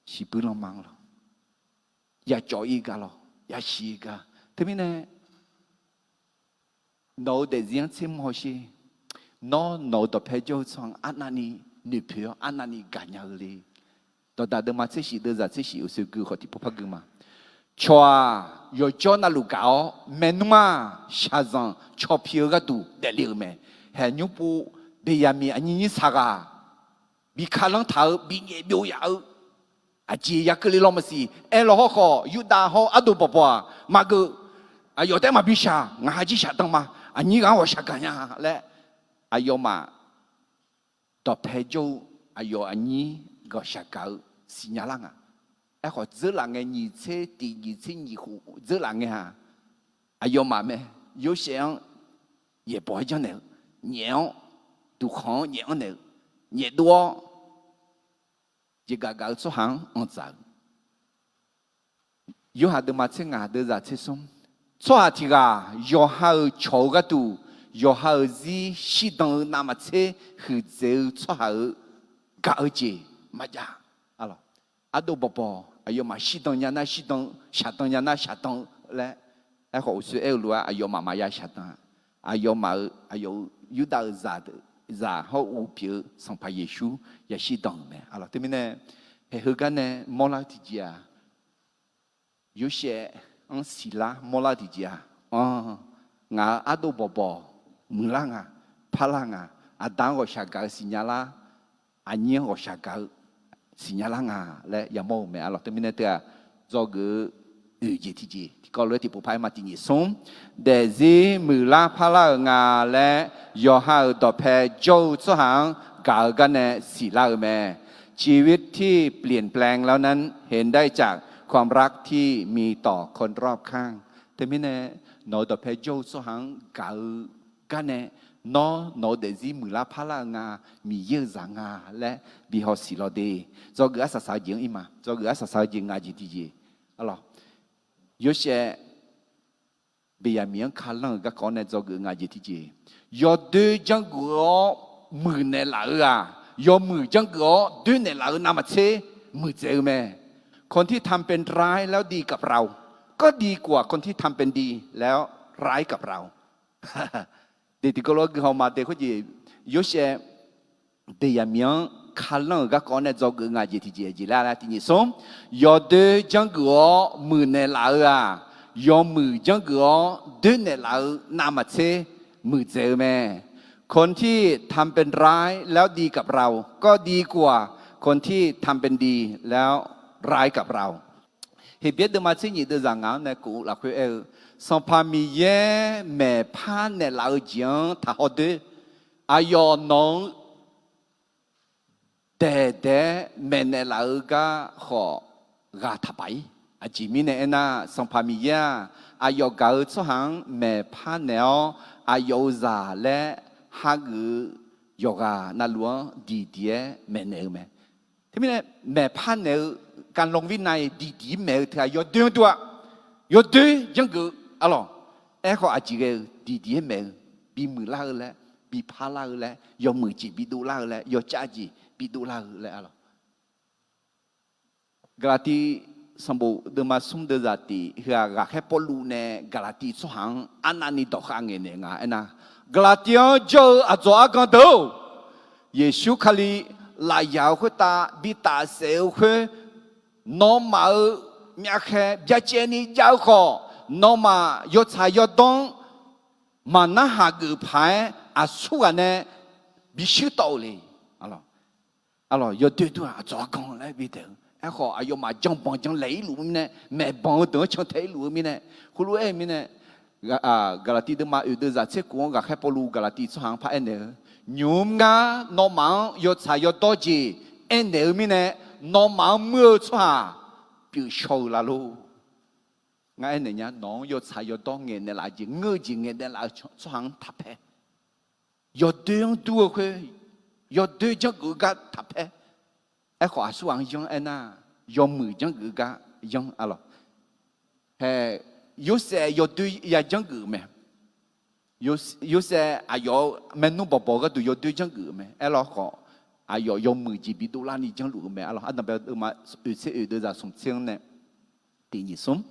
是不能忙了，也叫一个咯，也是一个，特别呢，脑袋这样子么些，脑袋拍照床，那你女朋友，那你干啥嘞？到达的嘛，这是的在这是有时候好的不怕个嘛。chua yo cho na lu cao menuma shazan cho pio ga tu de liu me he nyu pu be ya mi ani sa ga bi khalang thau bi nge bio ya a ji ya ke li lo ma si e lo ho kho yu da ho adu po po ma ge yo te ma bi sha nga ha ji sha tang ma ani ga wo sha ga nya le ayo ma to pe jo ayo ani go sha ga si nya lang họ giữ là nghe nhị chế thì nhị chế nhị hủ giữ là nghe ha yêu mà mẹ yêu sáng也不会讲呢nhiều tu khó nhiều呢nhiều多chỉ cả cả số hàng ăn giờ yêu hà được mà chế ngà được ra chế sống số hà thì cả yêu hà chầu cái tu yêu hà gì sĩ đồng nam mà chế hư chế số hà cả ở chế mà ja alo ado babo ayo ma shi dong ya na shi dong sha dong ya na sha dong le ai ho su e lu ayo ma ya sha dong ayo yu da za ho u pi sang pa yesu ya shi dong me alors te mine he hu gan ne mo la ti jia 有些希腊莫拉的家阿多宝宝木兰啊帕兰啊当我下个新加啦年我下个新加啦来也冇咩咯，对面的做个节体节，搞了ที่ผู้ภัยมาที่นี่ส่งแต่ที่มือลาพาลางและยอหาต่อแพโจสหังกากันในศิลาแม่ชีวิตที่เปลี่ยนแปลงแล้วนั้นเห็นได้จากความรักที่มีต่อคนรอบข้างแต่ไม่แน่นอต่อแพโจสหังกากันในนอแต่ที่มือลาพาลางามีเยอะสังาและบีฮอสิโลเดจอเกือสสาวยิงอีมาจอเกือสสาวยิงอาจิติจีอะไร有些别人面看人个讲呢，做个伢子体节，要对这个มือในหลังยอมือจังก็ด้วยในหลังนำมาเชมือเจอแม่คนที่ทำเป็นร้ายแล้วดีกับเราก็ดีกว่าคนที่ทำเป็นดีแล้วร้ายกับเราเด็กก็รู้เขามาเด็กเขาจี有些别人面看人个讲呢，做个伢子体节，จี啦ที่นี่ส่ง要对这个มือในหลังยอมมือจังก็ด้วยในหลังนำมาเชมือเจอแม่คนที่ทำเป็นร้ายแล้วดีกับเราก็ดีกว่าคนที่ทำเป็นดีแล้วร้ายกับเราเห็นเบียดมาที่นี่เดินทางในกูหลักคือสัมภามีเย่แม่พานในเราจังถ้าเขาดูอายอน้องแต่แม่ในเราก็ขอกาทับไปอาจิมีเนี่ยนะสัมภามีเย่อายอเก่าสหังแม่พานแนวอายอซาและหากยกนั่นล้วนดีเดียแม่เนื้อแม่ที่มีเนี่ยแม่พันเนื้อการลงวินัยดีแม่ที่ยอดเดือดตัวยอดเดือดยังกูอะไรเขาอาจจะดีแม่บีมือล่าแล้วบีพาล่าแล้วยอมือจีบีดูล่าแล้วยอจ้าจีบีดูล่าแล้วอะไรกาที่สมบูรณ์เดิมาสุ่มเดือดที่เฮียกาแค่ปลูเนี่ยกาที่สุหังอันนั้นนี่ต่อข้างเงี้ยนะกลาติอันเจออาจารย์กันดูเยซูคลีลายาวขึ้นตาบิตาเซลขึ้นน้องมาเมียแค่ยาเจนี่ยาวขอน้องมายศชายดงมาหน้าหากือพายอาสุกันเนี่ยบิชิโตเลยอะไรยศดูอาจารย์กันเลยบิดเอ้ขออายุมาจังบังจังไหลหลุมเนี่ยแม่บังตัวจังเทหลุมเนี่ยคุณรู้มิเนี่ยกาลาตีเดมาอุดจะเช็คกูงาแค่ปลูกาลาตีสุหังพระเอเนอยุมงานอมังยศชายดอจีเอเนอมิเนนอมังเมื่อสุหังปิวโชลาลูงาเอเนเนี่ยน้องยศชายดอเงินเนี่ยละจีเงยจีเงินเนี่ยละสุหังทับเพยศเดือนตัวคือยศเดือนจังกูกะทับเพไอ้ขอสุหังยังเอ็น่ายอมมือจังกูกะยังอะไร有些要对也讲个咩？有些啊要门弄宝宝个都要对讲个咩？哎老好，啊要每几笔都拉你讲路咩？啊老啊那边嘛有在送钱呢，第二送，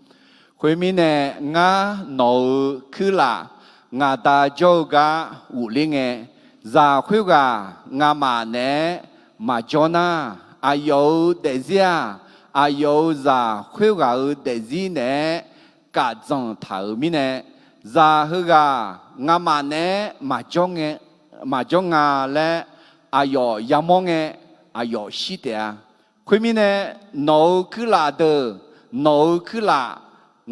后面呢我脑去啦，我大家个五零个，然后个我妈呢嘛叫那啊有得些啊有然后个得些呢。กาจังถาวมิเนซาฮึกางามาเนมาจงเงมาจงงาและอายอยามงเงอายอชิเตะคุยมิเนโนคือลาเดโนคือลา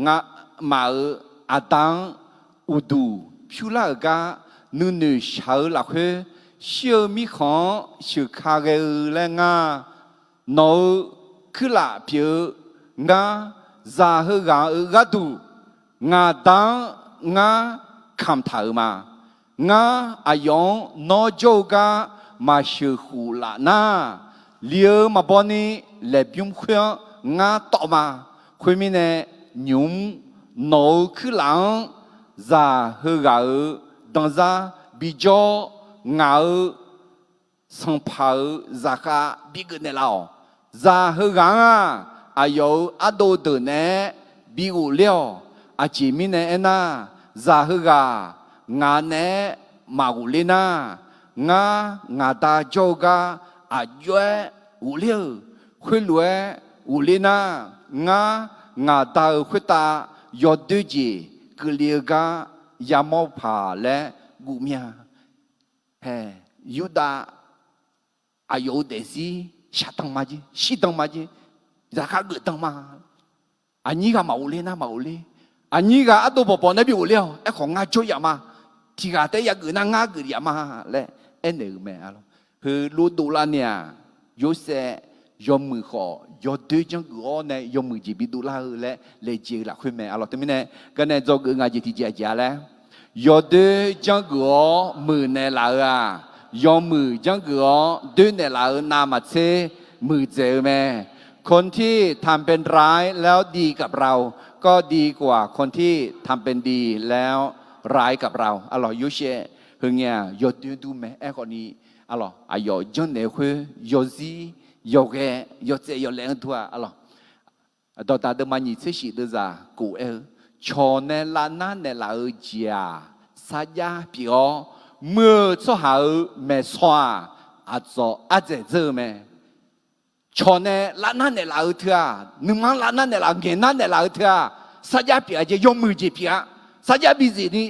งามาอาตังอุดูพิวลากานุชาวลักเฮเชื่อมิของชื่อคาเกและงาโนคือลาพิวงาซาฮึกากาดูงาดังงาคำถามมางาอายองนอโจกามาชื่อหูลานาเลี้ยวมาบอนี่เล็บยุ่งขวงาต่อมาคุยมิเนยุมโนคือหลังซาฮึกาดังซาบิจงาสังพาซากาบิกเนลาวซาฮึกาอายุอโดเดเนบิวเลียวอาจิมิเนเอนาซาฮึกางาเนมากุลินางาตาโจกาอายุอุเลียวคุยลวยอุลินางา ngà ta khuyết ta yo đôi gì cứ liều ga ya mau phà lẽ gu mía hè yuda ayo để gì sát tăng mà gì xí tăng mà gì ra khác gửi tăng mà anh nhỉ ga màu lên na màu lên anh nhỉ ga ado bỏ bỏ này bị uliao em không ngã chơi mà thì ga tới ya gửi na ngã gửi ya mà lẽ em này mẹ alo hư lu đủ là nè yo sẽ yo mười khó yo đôi chân gõ này yo mười chỉ bị đủ là lẽ lẽ chỉ là khuyên mẹ alo thế này cái này do gửi ngã chỉ thì chỉ lẽ yo đôi chân gõ mười này là à yo mười chân gõ đôi này là nam mà xe mười giờ mẹ คนที่ทำเป็นร้ายแล้วดีกับเราก็ดีกว่าคนที่ทำเป็นดีแล้วร้ายกับเราอร่อยยุเชหึงเนี่ยยอดดูไหมไอ้คนนี้อร่อยอายอจังเนี่ยคือยอซียอแกยอเจยอแรงทั่วอร่อยตอนตาเดิมมันยิ่งเสียดจ้ากูชอเนี่ยล้านนั้นเนี่ยเราจีอาสัญญาเปียวเมื่อชั่วหาไม่สวาอาจจะเจอไหมชอเนี่ยล้านนั้นเนี่ยเราเถอะหนึ่งมันล้านนั้นเนี่ยเราเงินนั้นเนี่ยเราเถอะสัญญาเปียจะยอมมือจีเปียสัญญาบิสินี่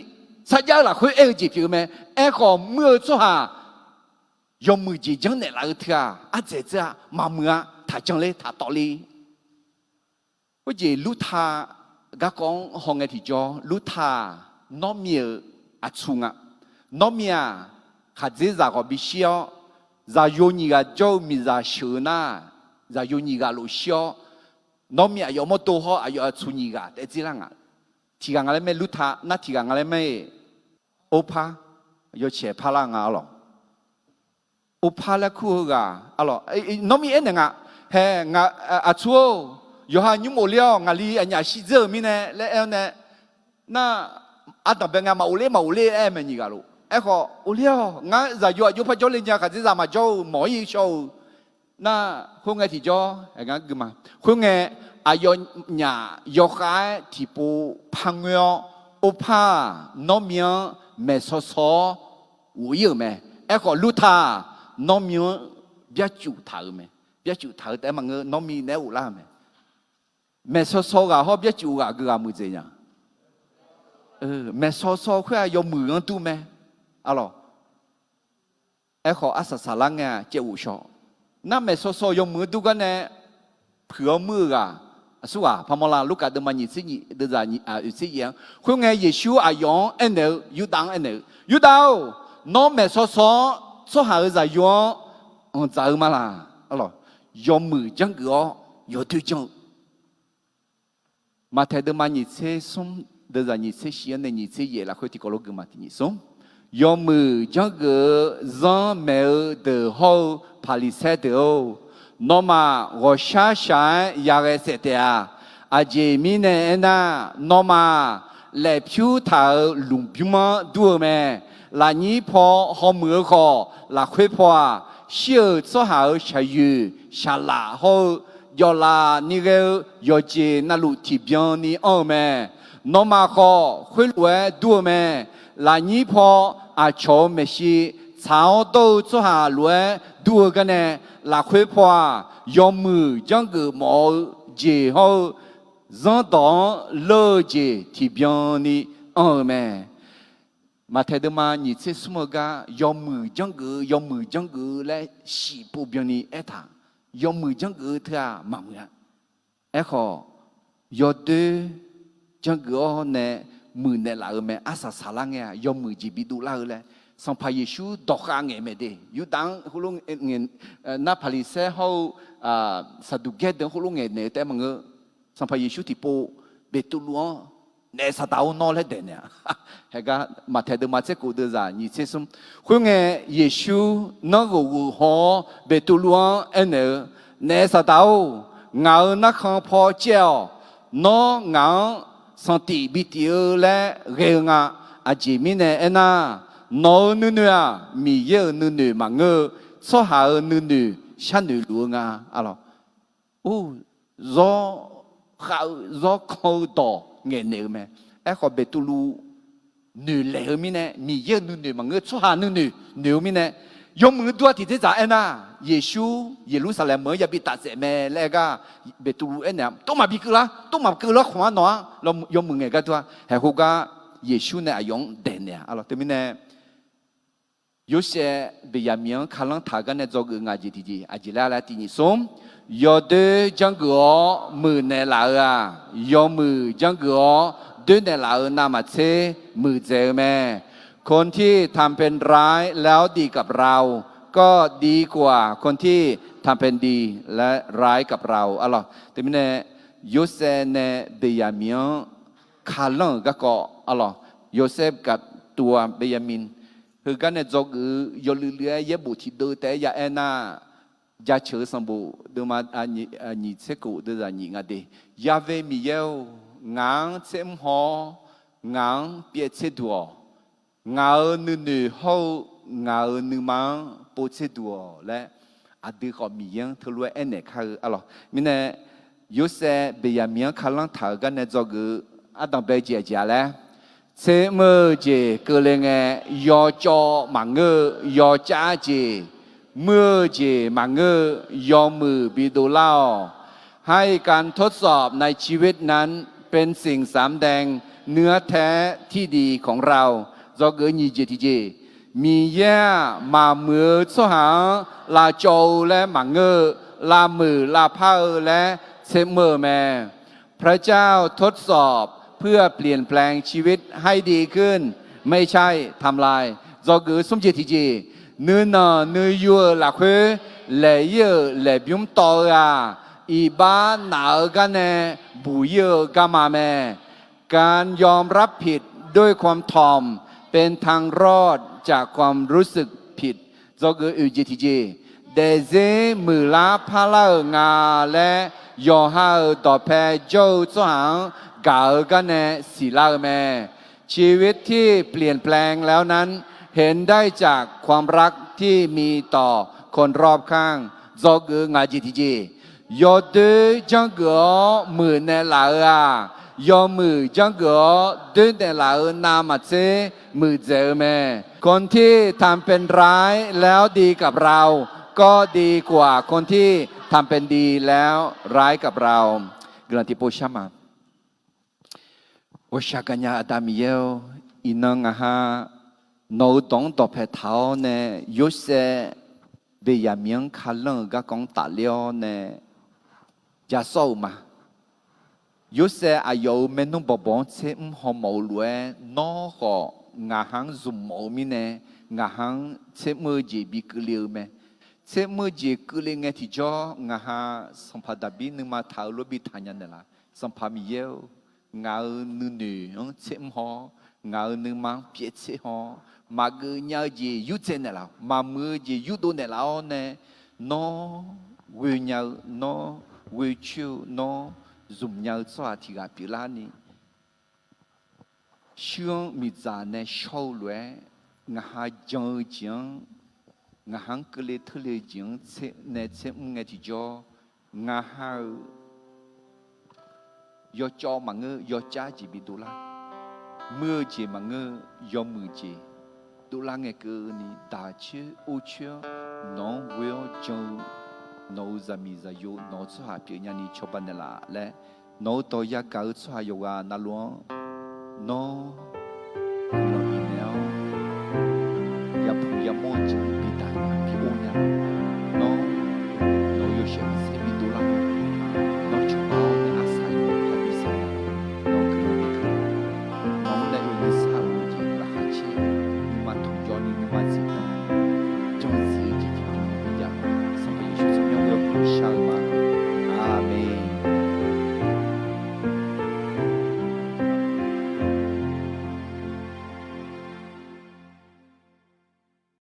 สัญญาเราคุยจีเปียไหมไอ้คนเมื่อชั่วหายอมมือจีจังเนี่ยเราเถอะอาจจะมาเมื่อถ้าจังเลยถ้าต่อเลยว่าจีลุทากะกองห้องไอ้ที่จอลุทาน้องเมียอาชุงอ่ะน้องเมียขัดเจจากก็บิเชียวจะโยนิกาเจ้ามีจะเชื่อนะจะโยนิกาลุเชียวน้องเมียยอมตัวเขาอายุชุนิกาแต่จีรังอ่ะที่กังอะไรไม่ลุทาน่าที่กังอะไรไม่โอภายอเฉพาลังอ่ะหรอโอภาแล้วคู่กะอ่ะหรอน้องมีเอ็นหนึ่งอ่ะเฮ้งาอาชัวยอหันยุ่งโมเลียวงาลีอันยาชิเจอมีเนี่ยแล้วเอลเนี่ยน่าอันต่อไปงามาอุเล่เอ็มนี่กะลูไอ้ข้ออุเลียวงาจะอยู่พัจจุบันเนี่ยข้าจะจะมาเจ้าหมออีโชว์น่าคุณไงที่เจ้าไอ้งั้นคือมาคุณไงอายุเนี่ยยกให้ที่ปูพังเงาอุปาน้องเมียเมสโซ无有咩？ไอ้ข้อลุทาน้องเมียเบียจูเท่าไหมเบียจูเท่าแต่มันน้องมีแนวล่ะไหมแม่ซ้อๆก็เขาเบียจูก็คือมือเจียงแม่ซ้อๆเขาอยากมือกันตู้ไหมอะไรไอ้เขาอาศัยสารังเนี่ยเจ้าอุชอนั่นแม่ซ้อๆอยากมือตู้กันเนี่ยเผื่อมือก็สุว่าพม่าลูกกาเดิมมันยิ่งสิ่งเดิมยิ่งสิ่งอย่างคุณไงเยซูอายุอันเดียวยูดังอันเดียวยูดาวน้องแม่ซ้อๆหาจะยองจะมาละอะไรยอมมือจังก็ยอมถือจังมาแต่เดิมมันยิ่งเชื่อสมเดิมยิ่งเชื่อเสียในยิ่งเชื่อเยอะละคนที่ก็รู้กันมาที่ยิ่งสมยอมมือจังก็ยังไม่เดือดหัวพาลิเซเดียวน้องมา我想想อยากเสร็จอาเจมิเนน่ะน้องมาเล็บผิวเท้าลุงพิมพ์ดูไหมลานี้พอเขามือเขาลาคุยพอเชื่อสหายชายอยู่ชาลาเขายอลานี่ก็ยอเจนั่นลูกที่เบียนนี่อ้อแม่น้องมาเขาคุยรวยดูไหมลานี้พออาชอบไม่ใช่ชาวโตสหายรวยดูกันเนี่ยลาคุยพอยอมมือจังก็มอเจเขาจังต้องเลิกเจที่เบียนนี่อ้อแม่มาเทเดมานี่เชื่อสมกายอมมือจังก็และสีปูเบียนนี่เอตายอมมือจังก็เถอะมาเมื่อเอขอยอดจังก็เนี่ยมือเนี่ยลาแม่อาศัยสารังเนี่ยยอมมือจีบิดูลาเลยสัมภาเยซูดอกางเงไม่ได้อยู่ดังคุณลุงเงินนับผลิตเสียเขาสะดุเกตเดินคุณลุงเงินเนี่ยแต่มันสัมภาเยซูที่ปูเบตุลวงเนี่ยสตาวนอเลยเด่นเนี่ยเฮก็มาเทเดมาเจ้ากูเดือดนี่เชื่อสมคุณเงเยซูนักกูหอเบตุลวงเนี่ยสตาวเงานักขังพอเจ้าน้องเงาสันติบิติและเรื่องอาจิมิเนี่ยน่ะน้องนู่นมีเยอะนู่นมาเงอสหายนู่นฉันดูรู้งาอะไรโอ้รอเขาต่อเงี้ยเนี่ยไหมไอ้เขาเบตุลูนู่นเลยมีเนี่ยมีเยอะนู่นมาเงอสหายนู่นมีเนี่ย ยกมือตัวที่จะจ่ายนะเยซูเยรูซาเล็มเมื่ออย่าไปตัดเสแม่แล้วก็เบตูรูเนี่ยต้องมาบิกละต้องมาเกลือขวานหนอเรายกมือไงกันตัวให้เขาก็เยซูเนี่ยยงเด่นเนี่ยอะไรแต่ไม่เนี่ย有些被人民看了他个那做个阿姐弟弟，阿姐来来听你说，有的讲个没那老啊，有没讲个对那老那么切没เจอแม่คนที่ทำเป็นร้ายแล้วดีกับเราก็ดีกว่าคนที่ทำเป็นดีและร้ายกับเราอะไรแต่ไม่เนี่ยโยเซเนเบียมินคาลังก็อะไรโยเซฟกับตัวเบียมินคือกันเนี่ยจกยลือเลี้ยเย็บบุตรที่ดูแต่ยาเอ็น่ายาเชื่อสมบูดูมาอันนี้เสกุดูอันนี้งาดียาเวมีเยวงางเซมหองางเปียเชดัวงาหนึ่งเขางาหนึ่งมังปูเชดัวและอดีตก็มียังทะลุเอ็นเนี่ยคืออะไรมิเนี่ยยูเซเบียมียขันลังถ่ายกันเนี่ยจกอันต้องไปเจียเจียแล้วเสมอเจก็เลยไงยอจอมังเงยอจ้าเจเมื่อเจมังเงยอมือบิดูเล่าให้การทดสอบในชีวิตนั้นเป็นสิ่งสำแดงเนื้อแท้ที่ดีของเราจอเกินยี่เจทีเจมีแย่มาเมื่อสหาลาโจและมังเงลามือลาเผาและเสมอแม่พระเจ้าทดสอบเพื่อเปลี่ยนแปลงชีวิตให้ดีขึ้นไม่ใช่ทำลายจอกือสมเจติจีเนื้อหนาเนื้อยัวหลักเฮเล่เยอะเล่บิมต่ออาอีบ้านหนาวกันเนบุยเยอะกันมาแม่การยอมรับผิดด้วยความถ่อมเป็นทางรอดจากความรู้สึกผิดจอกืออุจิติจีเดเซมือลาพาลางาและยอฮาต่อแพโจสหังกากันเนศิลาแม่ชีวิตที่เปลี่ยนแปลงแล้วนั้นเห็นได้จากความรักที่มีต่อคนรอบข้างจอกืองาจิติจียอดจังกือมือเนลายอมือจังกือดื้อเนลานามาเซมือเจอแม่คนที่ทำเป็นร้ายแล้วดีกับเราก็ดีกว่าคนที่ทำเป็นดีแล้วร้ายกับเรากลันติโปชามา我下个年大米有，伊能啊哈，劳动到拍头呢，有些被人民看人个讲大了呢，也少嘛。有些啊有没弄宝宝车唔好毛路诶，哪个牙行做毛咪呢？牙行车么子比个了咩？车么子个了个提着牙哈，上帕达比能嘛头路比谈人的啦，上帕米有。ngao nư nư chém ho ngao nư mang biết chém ho mà cứ nhớ gì yu trên này là mà mưa gì yu đô này là nè nó vui nhau nó vui chill nó dùng nhau cho thì gặp bị lan đi xương mịt già này sâu lẽ ngà giang giang ngà hàng cứ lê thưa lê giang này chém nghe thì cho ngà do cho mà ngơ do cha chỉ bị đổ la mưa chỉ mà ngơ do mưa chỉ đổ la nghe cơ ni đa chứ ô chưa nó will cho nó ra mi ra yo nó cho hạ biểu nhà ni cho ban là lẽ nó tôi ya cả cho hạ yoga na luôn nó